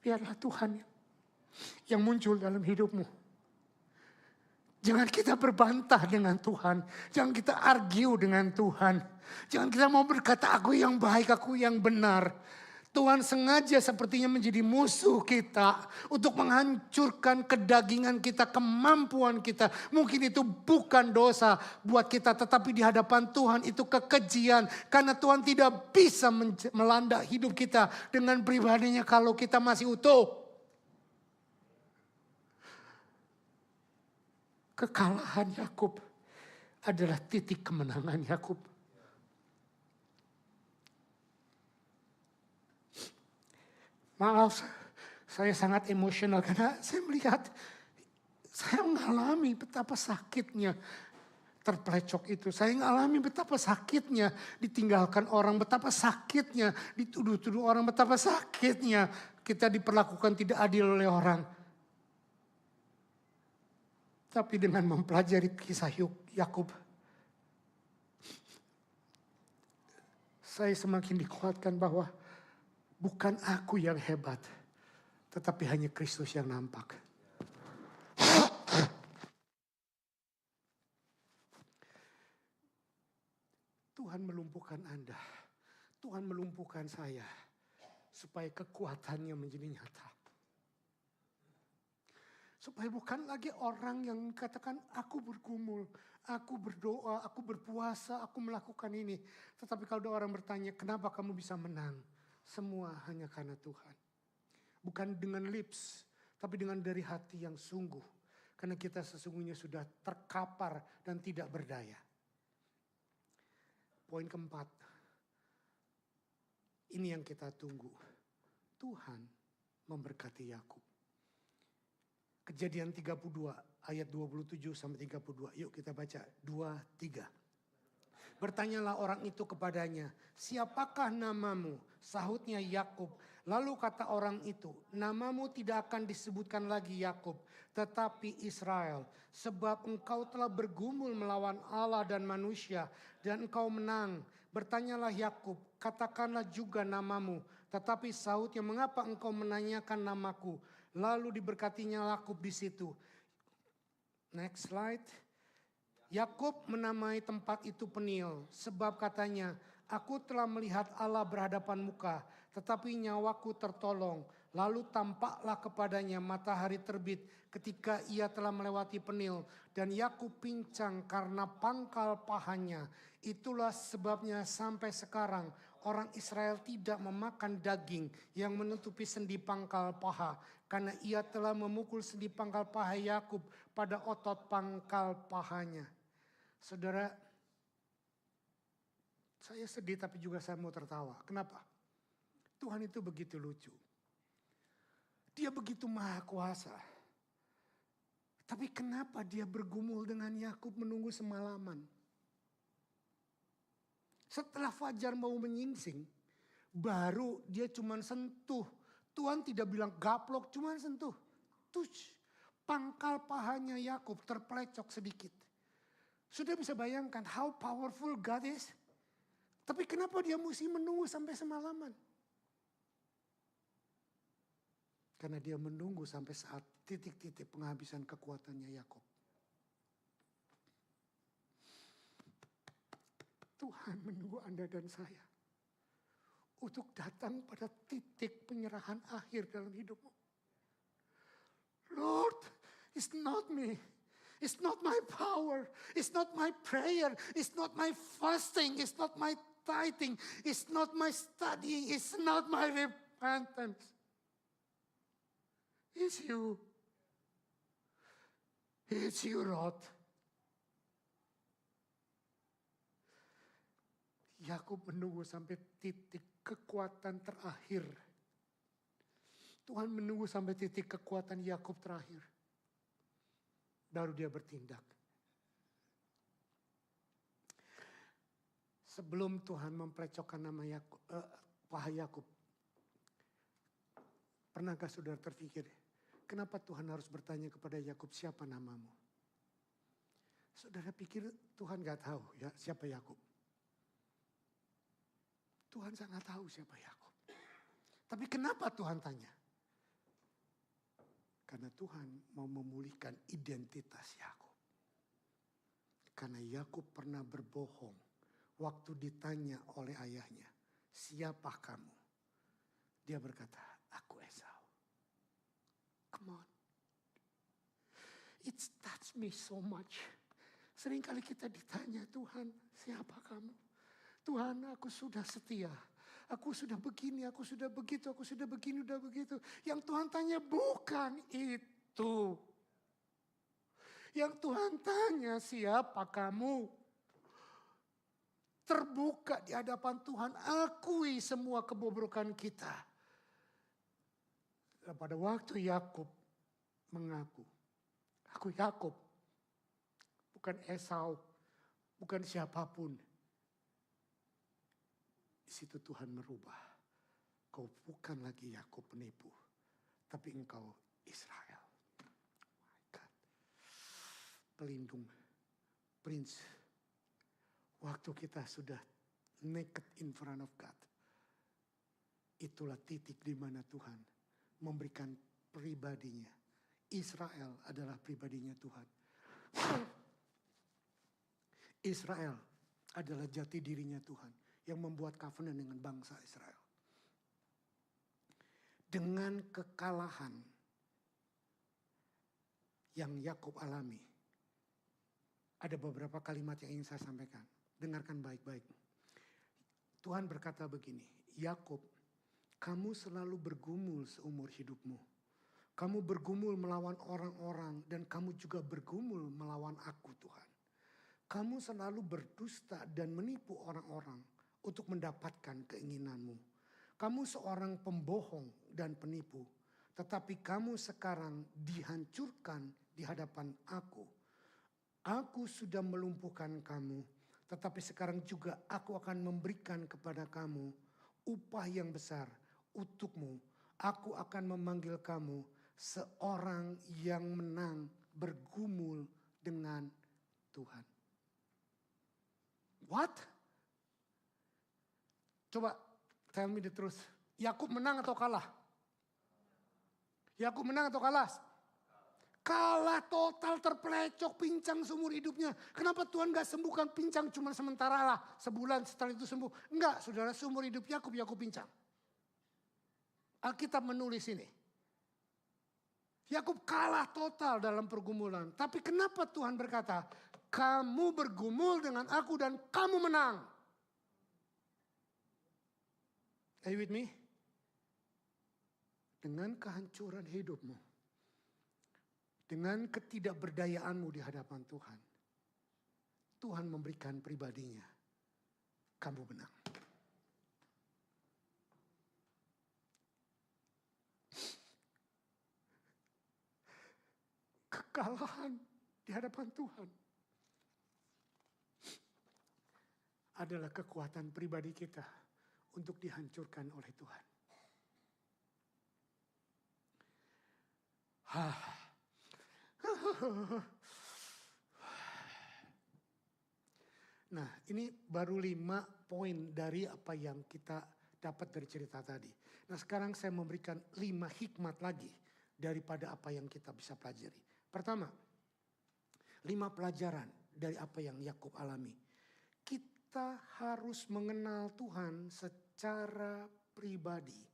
Biarlah Tuhan yang muncul dalam hidupmu. Jangan kita berbantah dengan Tuhan. Jangan kita argue dengan Tuhan. Jangan kita mau berkata aku yang baik, aku yang benar. Tuhan sengaja sepertinya menjadi musuh kita untuk menghancurkan kedagingan kita, kemampuan kita. Mungkin itu bukan dosa buat kita, tetapi di hadapan Tuhan itu kekejian. Karena Tuhan tidak bisa melanda hidup kita dengan pribadinya kalau kita masih utuh. Kekalahan Yakub adalah titik kemenangan Yakub. Maaf, saya sangat emosional karena saya melihat, saya mengalami betapa sakitnya terplecok itu. Saya mengalami betapa sakitnya ditinggalkan orang, betapa sakitnya dituduh-tuduh orang, betapa sakitnya kita diperlakukan tidak adil oleh orang. Tapi dengan mempelajari kisah Yakub, saya semakin dikuatkan bahwa bukan aku yang hebat, tetapi hanya Kristus yang nampak. Tuhan melumpuhkan Anda, Tuhan melumpuhkan saya, supaya kekuatannya menjadi nyata. Supaya bukan lagi orang yang katakan aku bergumul, aku berdoa, aku berpuasa, aku melakukan ini. Tetapi kalau ada orang bertanya, kenapa kamu bisa menang? Semua hanya karena Tuhan. Bukan dengan lips, tapi dengan dari hati yang sungguh. Karena kita sesungguhnya sudah terkapar dan tidak berdaya. Poin keempat. Ini yang kita tunggu. Tuhan memberkati Yakub. Kejadian 32 ayat 27 sampai 32. Yuk kita baca 2-3. Bertanyalah orang itu kepadanya, siapakah namamu? Sahutnya Yakub. Lalu kata orang itu, namamu tidak akan disebutkan lagi Yakub, tetapi Israel. Sebab engkau telah bergumul melawan Allah dan manusia, dan engkau menang. Bertanyalah Yakub, katakanlah juga namamu. Tetapi sahutnya, mengapa engkau menanyakan namaku? Lalu diberkatinya Yakub di situ. Next slide. Yakub menamai tempat itu Peniel, sebab katanya, aku telah melihat Allah berhadapan muka, tetapi nyawaku tertolong. Lalu tampaklah kepadanya matahari terbit ketika ia telah melewati Peniel, dan Yakub pincang karena pangkal pahanya. Itulah sebabnya sampai sekarang orang Israel tidak memakan daging yang menutupi sendi pangkal paha, karena ia telah memukul sendi pangkal paha Yakub pada otot pangkal pahanya. Saudara, saya sedih tapi juga saya mau tertawa. Kenapa? Tuhan itu begitu lucu. Dia begitu maha kuasa. Tapi kenapa dia bergumul dengan Yakub menunggu semalaman? Setelah fajar mau menyingsing, baru dia cuma sentuh. Tuhan tidak bilang gaplok, cuma sentuh. Touch. Pangkal pahanya Yakub terplecok sedikit. Sudah bisa bayangkan how powerful God is? Tapi kenapa dia mesti menunggu sampai semalaman? Karena dia menunggu sampai saat titik-titik penghabisan kekuatannya Yakub. Tuhan menunggu Anda dan saya untuk datang pada titik penyerahan akhir dalam hidupmu. Lord, it's not me. It's not my power. It's not my prayer. It's not my fasting. It's not my tithing. It's not my studying. It's not my repentance. It's you. It's you, Rod. Yakub menunggu sampai titik kekuatan terakhir. Tuhan menunggu sampai titik kekuatan Yakub terakhir. Baru dia bertindak. Sebelum Tuhan mempelecokkan nama Yakub, paha Yakub. Pernahkah saudara terpikir, kenapa Tuhan harus bertanya kepada Yakub, siapa namamu? Saudara pikir Tuhan gak tahu ya siapa Yakub? Tuhan sangat tahu siapa Yakub. Tapi kenapa Tuhan tanya? Karena Tuhan mau memulihkan identitas Yakub. Karena Yakub pernah berbohong waktu ditanya oleh ayahnya, siapa kamu? Dia berkata, aku Esau. Come on. It touched me so much. Seringkali kita ditanya, Tuhan, siapa kamu? Tuhan, aku sudah setia. Aku sudah begini, aku sudah begitu, aku sudah begini, sudah begitu. Yang Tuhan tanya bukan itu. Yang Tuhan tanya siapa kamu? Terbuka di hadapan Tuhan, akui semua kebobrokan kita. Dan pada waktu Yakub mengaku, aku Yakub, bukan Esau, bukan siapapun. Di situ Tuhan merubah. Kau bukan lagi Yakub penipu, tapi engkau Israel. My God. Pelindung, Prince. Waktu kita sudah naked in front of God. Itulah titik di mana Tuhan memberikan pribadinya. Israel adalah pribadinya Tuhan. Israel adalah jati dirinya Tuhan yang membuat covenant dengan bangsa Israel. Dengan kekalahan yang Yakub alami, ada beberapa kalimat yang ingin saya sampaikan. Dengarkan baik-baik. Tuhan berkata begini, Yakub, kamu selalu bergumul seumur hidupmu. Kamu bergumul melawan orang-orang dan kamu juga bergumul melawan aku, Tuhan. Kamu selalu berdusta dan menipu orang-orang untuk mendapatkan keinginanmu. Kamu seorang pembohong dan penipu. Tetapi kamu sekarang dihancurkan di hadapan aku. Aku sudah melumpuhkan kamu. Tetapi sekarang juga aku akan memberikan kepada kamu upah yang besar untukmu. Aku akan memanggil kamu seorang yang menang bergumul dengan Tuhan. What? Coba tell me the truth. Yakub menang atau kalah? Yakub menang atau kalah? Kalah total, terpelecok, pincang seumur hidupnya. Kenapa Tuhan gak sembuhkan pincang cuma sementara lah. Sebulan setelah itu sembuh. Enggak, saudara, seumur hidup Yakub pincang. Alkitab menulis ini. Yakub kalah total dalam pergumulan. Tapi kenapa Tuhan berkata, kamu bergumul dengan aku dan kamu menang. Are you with me? Dengan kehancuran hidupmu. Dengan ketidakberdayaanmu di hadapan Tuhan. Tuhan memberikan pribadinya. Kamu menang. Kekalahan di hadapan Tuhan adalah kekuatan pribadi kita untuk dihancurkan oleh Tuhan. Nah, ini baru 5 poin dari apa yang kita dapat dari cerita tadi. Nah, sekarang saya memberikan 5 hikmat lagi daripada apa yang kita bisa pelajari. Pertama, 5 pelajaran dari apa yang Yakub alami. Kita harus mengenal Tuhan secara pribadi.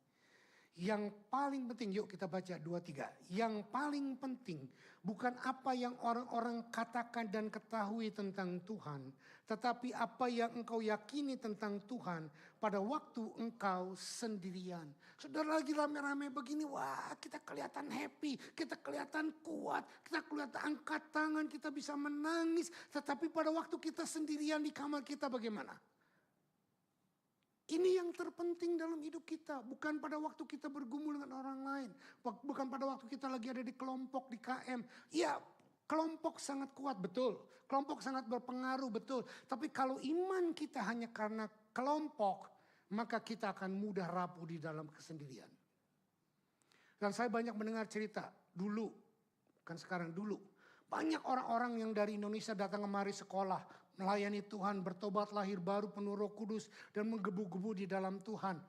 Yang paling penting, yuk kita baca 2-3. Yang paling penting bukan apa yang orang-orang katakan dan ketahui tentang Tuhan. Tetapi apa yang engkau yakini tentang Tuhan pada waktu engkau sendirian. Saudara lagi rame-rame begini, wah kita kelihatan happy, kita kelihatan kuat, kita kelihatan angkat tangan, kita bisa menangis. Tetapi pada waktu kita sendirian di kamar kita bagaimana? Ini yang terpenting dalam hidup kita. Bukan pada waktu kita bergumul dengan orang lain. Bukan pada waktu kita lagi ada di kelompok, di KM. Ya, kelompok sangat kuat, betul. Kelompok sangat berpengaruh, betul. Tapi kalau iman kita hanya karena kelompok, maka kita akan mudah rapuh di dalam kesendirian. Dan saya banyak mendengar cerita dulu, bukan sekarang, dulu. Banyak orang-orang yang dari Indonesia datang kemari sekolah, melayani Tuhan, bertobat lahir baru penuh Roh Kudus dan menggebu-gebu di dalam Tuhan.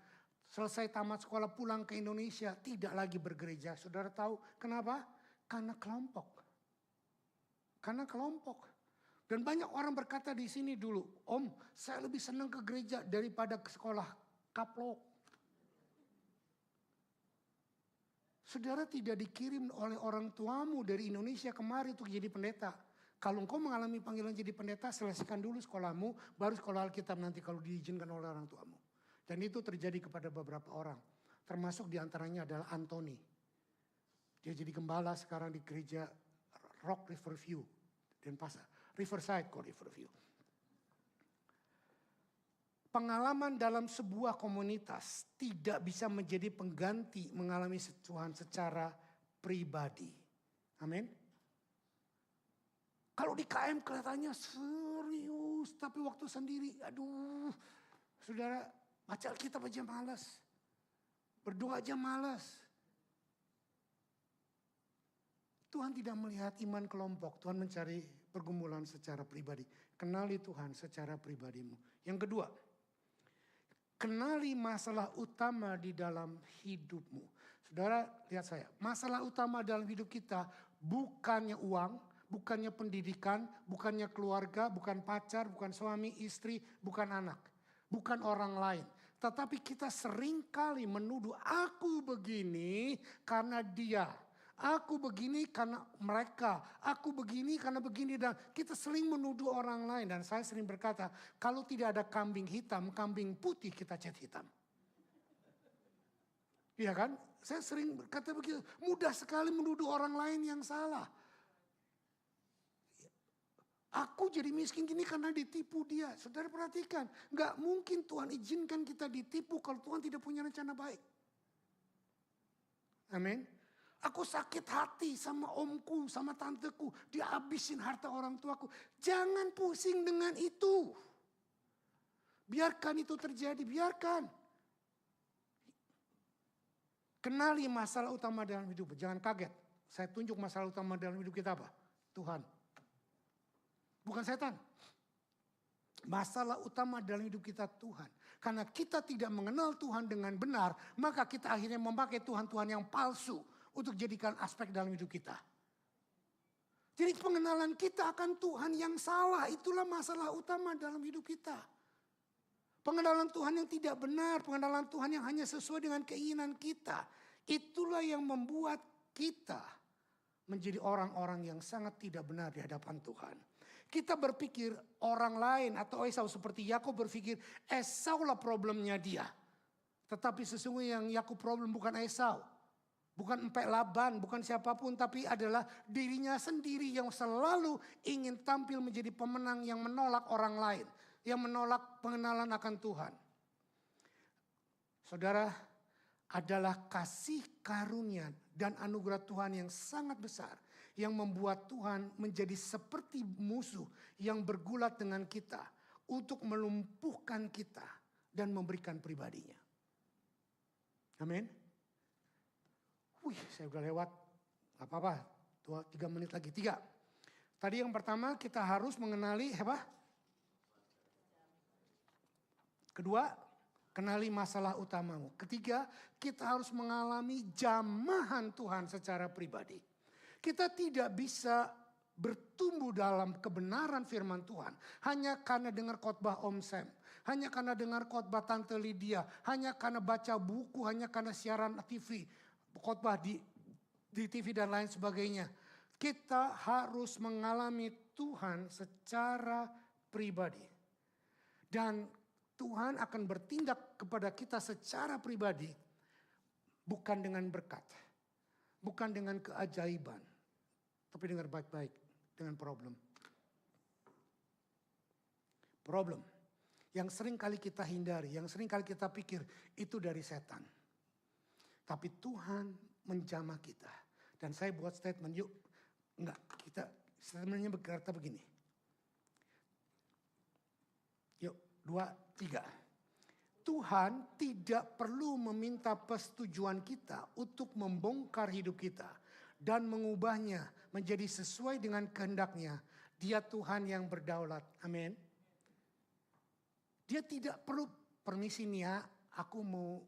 Selesai tamat sekolah pulang ke Indonesia, tidak lagi bergereja. Saudara tahu kenapa? Karena kelompok. Karena kelompok. Dan banyak orang berkata di sini dulu, Om, saya lebih senang ke gereja daripada ke sekolah kaplok. Saudara tidak dikirim oleh orang tuamu dari Indonesia kemari untuk jadi pendeta. Kalau engkau mengalami panggilan jadi pendeta, selesaikan dulu sekolahmu, baru sekolah Alkitab nanti kalau diizinkan oleh orang tuamu. Dan itu terjadi kepada beberapa orang. Termasuk diantaranya adalah Anthony. Dia jadi gembala sekarang di gereja Rock Riverview. Denpasar. Riverside kok Riverview. Pengalaman dalam sebuah komunitas tidak bisa menjadi pengganti mengalami Tuhan secara pribadi. Amin. Kalau di KM kelihatannya serius, tapi waktu sendiri, aduh, saudara, baca Alkitab aja malas, berdoa aja malas. Tuhan tidak melihat iman kelompok, Tuhan mencari pergumulan secara pribadi. Kenali Tuhan secara pribadimu. Yang kedua, kenali masalah utama di dalam hidupmu. Saudara, lihat saya. Masalah utama dalam hidup kita bukannya uang, bukannya pendidikan, bukannya keluarga, bukan pacar, bukan suami, istri, bukan anak. Bukan orang lain. Tetapi kita seringkali menuduh aku begini karena dia. Aku begini karena mereka. Aku begini karena begini. Dan kita sering menuduh orang lain. Dan saya sering berkata, kalau tidak ada kambing hitam, kambing putih kita cat hitam. Iya kan? Saya sering berkata begitu. Mudah sekali menuduh orang lain yang salah. Aku jadi miskin gini karena ditipu dia. Saudara perhatikan. Gak mungkin Tuhan izinkan kita ditipu kalau Tuhan tidak punya rencana baik. Amin. Aku sakit hati sama omku, sama tanteku. Dihabisin harta orang tuaku. Jangan pusing dengan itu. Biarkan itu terjadi, biarkan. Kenali masalah utama dalam hidup. Jangan kaget. Saya tunjuk masalah utama dalam hidup kita apa? Tuhan. Bukan setan. Masalah utama dalam hidup kita Tuhan. Karena kita tidak mengenal Tuhan dengan benar. Maka kita akhirnya memakai Tuhan-Tuhan yang palsu. Untuk jadikan aspek dalam hidup kita. Jadi pengenalan kita akan Tuhan yang salah. Itulah masalah utama dalam hidup kita. Pengenalan Tuhan yang tidak benar. Pengenalan Tuhan yang hanya sesuai dengan keinginan kita. Itulah yang membuat kita menjadi orang-orang yang sangat tidak benar di hadapan Tuhan. Kita berpikir orang lain atau Esau seperti Yakub berpikir Esau lah problemnya dia. Tetapi sesungguhnya yang Yakub problem bukan Esau. Bukan empek Laban, bukan siapapun, tapi adalah dirinya sendiri yang selalu ingin tampil menjadi pemenang yang menolak orang lain. Yang menolak pengenalan akan Tuhan. Saudara, adalah kasih karunia dan anugerah Tuhan yang sangat besar. Yang membuat Tuhan menjadi seperti musuh yang bergulat dengan kita. Untuk melumpuhkan kita dan memberikan pribadinya. Amin. Wih, saya udah lewat. Gak apa-apa. 3 menit lagi. 3. Tadi yang pertama kita harus mengenali apa? Kedua, kenali masalah utamamu. Ketiga, kita harus mengalami jamahan Tuhan secara pribadi. Kita tidak bisa bertumbuh dalam kebenaran firman Tuhan hanya karena dengar khotbah Om Sam. hanya karena dengar khotbah Tante Lydia, hanya karena baca buku, hanya karena siaran TV, khotbah di TV dan lain sebagainya. Kita harus mengalami Tuhan secara pribadi. Dan Tuhan akan bertindak kepada kita secara pribadi, bukan dengan berkat, bukan dengan keajaiban, tapi dengan baik-baik, dengan problem. Problem yang sering kali kita hindari, yang sering kali kita pikir itu dari setan. Tapi Tuhan menjamah kita. Dan saya buat statement, yuk, enggak, kita statementnya berkata begini. Yuk, 2, 3. Tuhan tidak perlu meminta persetujuan kita untuk membongkar hidup kita dan mengubahnya menjadi sesuai dengan kehendaknya. Dia Tuhan yang berdaulat. Amin. Dia tidak perlu permisi nih ya, aku mau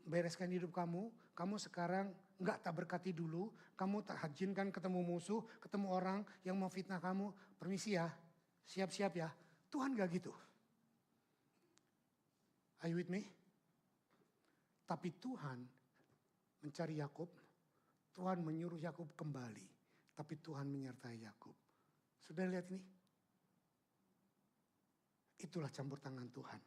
bereskan hidup kamu. Kamu sekarang enggak tak berkati dulu. Kamu tak izinkan ketemu musuh, ketemu orang yang mau fitnah kamu. Permisi ya, siap-siap ya. Tuhan gak gitu. Are you with me? Tapi Tuhan mencari Yakub. Tuhan menyuruh Yakub kembali. Tapi Tuhan menyertai Yakub. Sudah lihat ini? Itulah campur tangan Tuhan.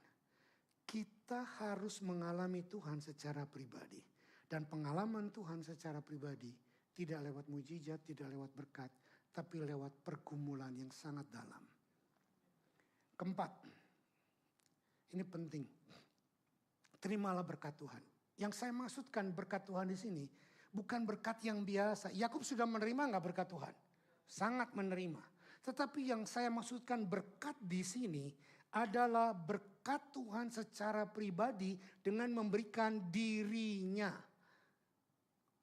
Kita harus mengalami Tuhan secara pribadi. Dan pengalaman Tuhan secara pribadi tidak lewat mujizat, tidak lewat berkat. Tapi lewat pergumulan yang sangat dalam. Keempat, ini penting. Terimalah berkat Tuhan. Yang saya maksudkan berkat Tuhan di sini bukan berkat yang biasa. Yakub sudah menerima nggak berkat Tuhan? Sangat menerima. Tetapi yang saya maksudkan berkat di sini adalah berkat Tuhan secara pribadi dengan memberikan dirinya.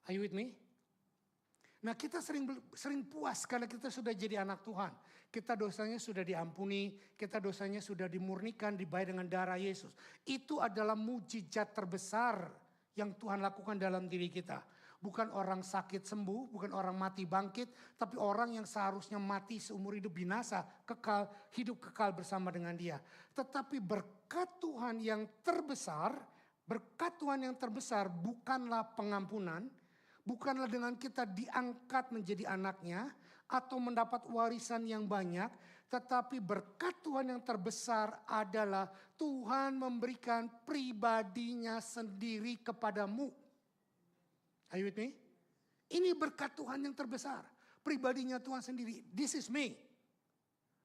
Are you with me? Nah, kita sering puas karena kita sudah jadi anak Tuhan. Kita dosanya sudah diampuni, kita dosanya sudah dimurnikan, dibayar dengan darah Yesus. Itu adalah mujizat terbesar yang Tuhan lakukan dalam diri kita. Bukan orang sakit sembuh, bukan orang mati bangkit, tapi orang yang seharusnya mati seumur hidup binasa, hidup kekal bersama dengan Dia. Tetapi berkat Tuhan yang terbesar, bukanlah pengampunan, bukanlah dengan kita diangkat menjadi anaknya atau mendapat warisan yang banyak. Tetapi berkat Tuhan yang terbesar adalah Tuhan memberikan pribadinya sendiri kepadamu. Are you with me? Ini berkat Tuhan yang terbesar. Pribadinya Tuhan sendiri. This is me.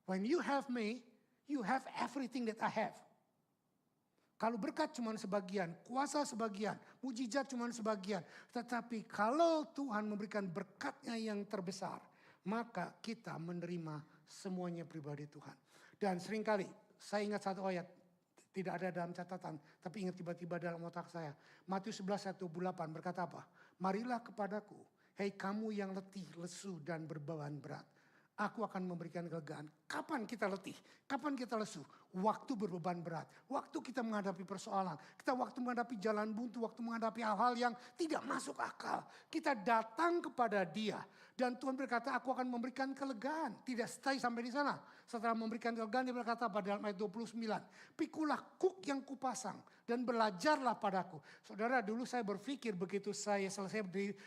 When you have me, you have everything that I have. Kalau berkat cuma sebagian, kuasa sebagian, mujizat cuma sebagian. Tetapi kalau Tuhan memberikan berkatnya yang terbesar, maka kita menerima semuanya pribadi Tuhan. Dan seringkali saya ingat satu ayat, tidak ada dalam catatan, tapi ingat tiba-tiba dalam otak saya. Matius 11:1-8 berkata apa? Marilah kepadaku, hei kamu yang letih, lesu dan berbeban berat. Aku akan memberikan kelegaan. Kapan kita letih? Kapan kita lesu? Waktu berbeban berat. Waktu kita menghadapi persoalan. Kita waktu menghadapi jalan buntu. Waktu menghadapi hal-hal yang tidak masuk akal. Kita datang kepada Dia. Dan Tuhan berkata, aku akan memberikan kelegaan. Tidak stay sampai di sana. Setelah memberikan kelegaan, Dia berkata pada ayat 29. Pikulah kuk yang kupasang. Dan belajarlah padaku. Saudara, dulu saya berpikir begitu saya selesai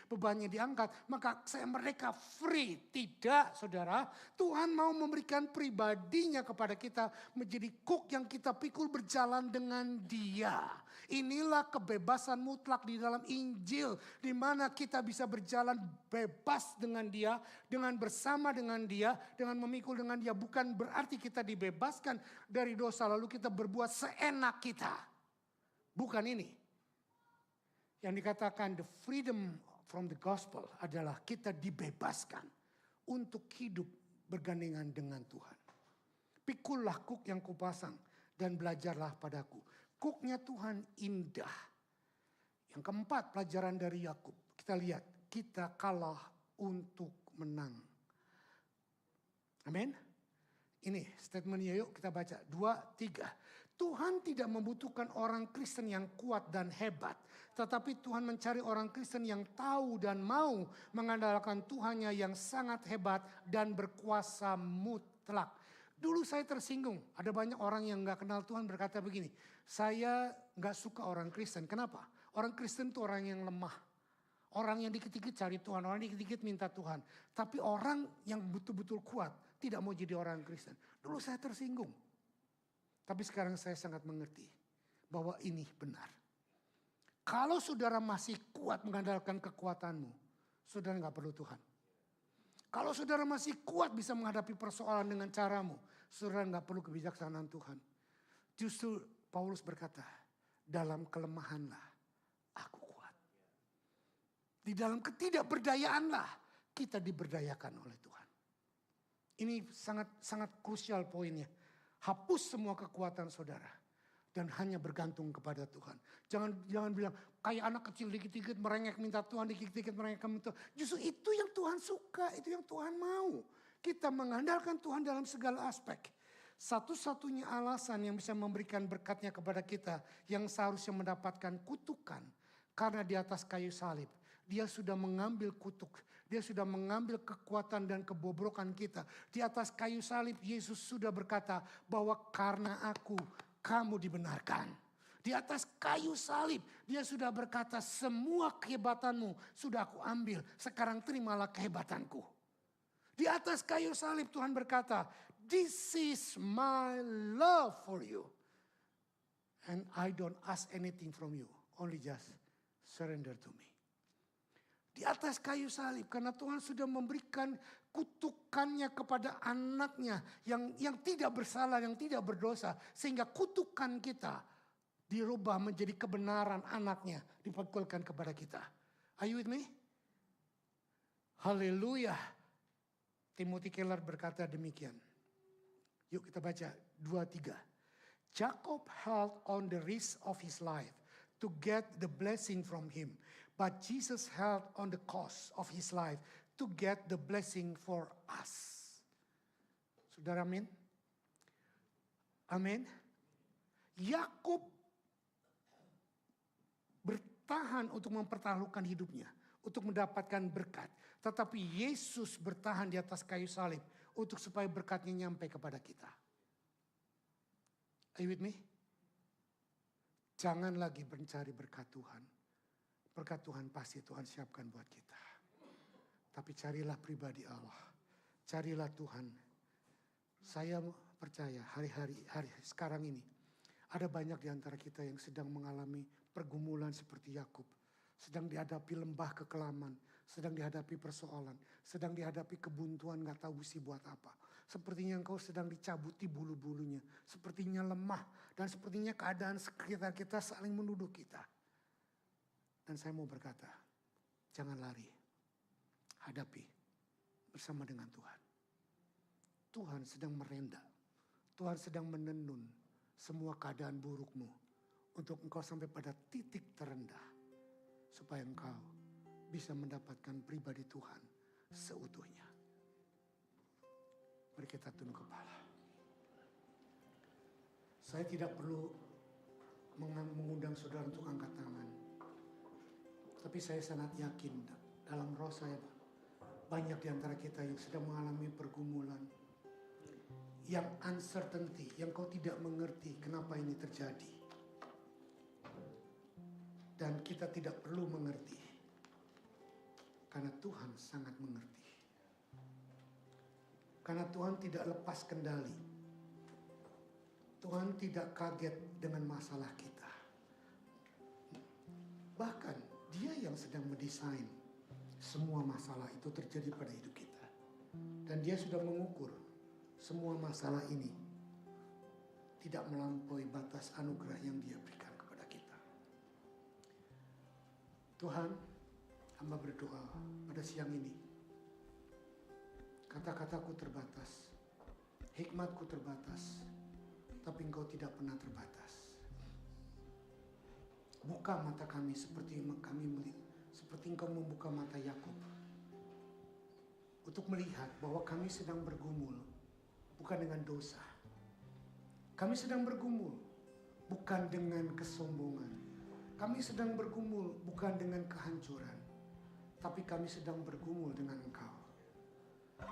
bebannya diangkat. Maka saya mereka free. Tidak, saudara. Tuhan mau memberikan pribadinya kepada kita menjadi kuk yang kita pikul berjalan dengan Dia. Inilah kebebasan mutlak di dalam Injil, di mana kita bisa berjalan bebas dengan Dia, dengan bersama dengan Dia, dengan memikul dengan Dia. Bukan berarti kita dibebaskan dari dosa lalu kita berbuat seenak kita. Bukan ini. Yang dikatakan the freedom from the gospel adalah kita dibebaskan untuk hidup bergandengan dengan Tuhan. Pikullah kuk yang kupasang dan belajarlah padaku. Kuknya Tuhan indah. Yang keempat, pelajaran dari Yakub. Kita lihat, kita kalah untuk menang. Amin. Ini statementnya, yuk kita baca. 2, 3. Tuhan tidak membutuhkan orang Kristen yang kuat dan hebat. Tetapi Tuhan mencari orang Kristen yang tahu dan mau mengandalkan Tuhannya yang sangat hebat dan berkuasa mutlak. Dulu saya tersinggung. Ada banyak orang yang gak kenal Tuhan berkata begini. Saya gak suka orang Kristen. Kenapa? Orang Kristen itu orang yang lemah. Orang yang dikit-dikit cari Tuhan. Orang yang dikit-dikit minta Tuhan. Tapi orang yang betul-betul kuat tidak mau jadi orang Kristen. Dulu saya tersinggung. Tapi sekarang saya sangat mengerti bahwa ini benar. Kalau saudara masih kuat mengandalkan kekuatanmu, saudara gak perlu Tuhan. Kalau saudara masih kuat bisa menghadapi persoalan dengan caramu, saudara gak perlu kebijaksanaan Tuhan. Justru Paulus berkata, dalam kelemahanlah aku kuat. Di dalam ketidakberdayaanlah kita diberdayakan oleh Tuhan. Ini sangat krusial poinnya. Hapus semua kekuatan saudara. Dan hanya bergantung kepada Tuhan. Jangan bilang kayak anak kecil dikit-dikit merengek minta Tuhan, dikit-dikit merengek minta Tuhan. Justru itu yang Tuhan suka, itu yang Tuhan mau. Kita mengandalkan Tuhan dalam segala aspek. Satu-satunya alasan yang bisa memberikan berkatnya kepada kita yang seharusnya mendapatkan kutukan. Karena di atas kayu salib dia sudah mengambil kutuk. Dia sudah mengambil kekuatan dan kebobrokan kita. Di atas kayu salib Yesus sudah berkata bahwa karena aku kamu dibenarkan. Di atas kayu salib dia sudah berkata semua kehebatanmu sudah aku ambil. Sekarang terimalah kehebatanku. Di atas kayu salib Tuhan berkata, this is my love for you. And I don't ask anything from you. Only just surrender to me. Di atas kayu salib karena Tuhan sudah memberikan kutukannya kepada anaknya yang tidak bersalah, yang tidak berdosa. Sehingga kutukan kita dirubah menjadi kebenaran anaknya dipukulkan kepada kita. Are you with me? Haleluya. Timothy Keller berkata demikian. Yuk kita baca 2-3. Jacob held on the wrist of his life to get the blessing from him. But Jesus held on the cost of his life to get the blessing for us. Saudara, amin? Amin. Yakub bertahan untuk mempertaruhkan hidupnya. Untuk mendapatkan berkat. Tetapi Yesus bertahan di atas kayu salib. Untuk supaya berkatnya nyampe kepada kita. Are you with me? Jangan lagi mencari berkat Tuhan. Berkat Tuhan pasti Tuhan siapkan buat kita. Tapi carilah pribadi Allah. Carilah Tuhan. Saya percaya hari sekarang ini. Ada banyak di antara kita yang sedang mengalami pergumulan seperti Yakub. Sedang dihadapi lembah kekelaman. Sedang dihadapi persoalan. Sedang dihadapi kebuntuan gak tahu mesti buat apa. Sepertinya engkau sedang dicabuti bulu-bulunya. Sepertinya lemah. Dan sepertinya keadaan sekitar kita saling menuduh kita. Dan saya mau berkata, jangan lari. Hadapi bersama dengan Tuhan. Tuhan sedang merenda. Tuhan sedang menenun semua keadaan burukmu. Untuk engkau sampai pada titik terendah. Supaya engkau bisa mendapatkan pribadi Tuhan seutuhnya. Mari kita tunduk kepala. Saya tidak perlu mengundang saudara untuk angkat tangan. Tapi saya sangat yakin dalam roh saya banyak di antara kita yang sedang mengalami pergumulan. Yang uncertainty, yang kau tidak mengerti kenapa ini terjadi. Dan kita tidak perlu mengerti. Karena Tuhan sangat mengerti. Karena Tuhan tidak lepas kendali. Tuhan tidak kaget dengan masalah kita. Bahkan Dia yang sedang mendesain semua masalah itu terjadi pada hidup kita. Dan Dia sudah mengukur semua masalah ini tidak melampaui batas anugerah yang Dia berikan kepada kita. Tuhan, hamba berdoa pada siang ini. Kata-kataku terbatas, hikmatku terbatas, tapi Engkau tidak pernah terbatas. Buka mata kami seperti Engkau membuka mata Yakub. Untuk melihat bahwa kami sedang bergumul bukan dengan dosa. Kami sedang bergumul bukan dengan kesombongan. Kami sedang bergumul bukan dengan kehancuran. Tapi kami sedang bergumul dengan Engkau.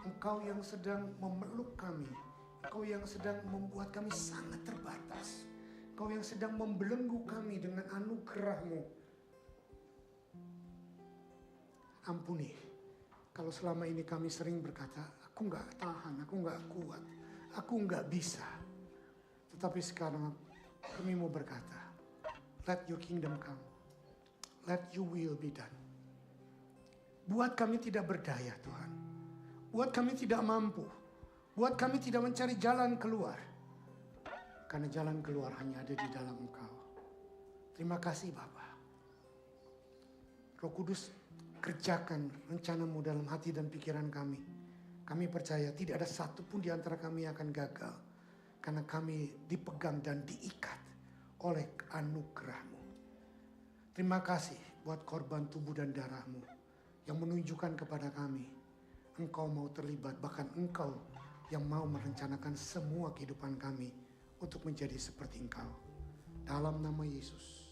Engkau yang sedang memeluk kami, Engkau yang sedang membuat kami sangat terbatas. Engkau yang sedang membelenggu kami dengan anugerah-Mu. Ampuni kalau selama ini kami sering berkata, aku gak tahan, aku gak kuat, aku gak bisa. Tetapi sekarang kami mau berkata, let your kingdom come, let your will be done. Buat kami tidak berdaya Tuhan, buat kami tidak mampu, buat kami tidak mencari jalan keluar. Karena jalan keluar hanya ada di dalam Engkau. Terima kasih Bapa. Roh Kudus, kerjakan rencana-Mu dalam hati dan pikiran kami. Kami percaya tidak ada satupun di antara kami yang akan gagal. Karena kami dipegang dan diikat oleh anugerah-Mu. Terima kasih buat korban tubuh dan darah-Mu yang menunjukkan kepada kami Engkau mau terlibat, bahkan Engkau yang mau merencanakan semua kehidupan kami untuk menjadi seperti Engkau. Dalam nama Yesus.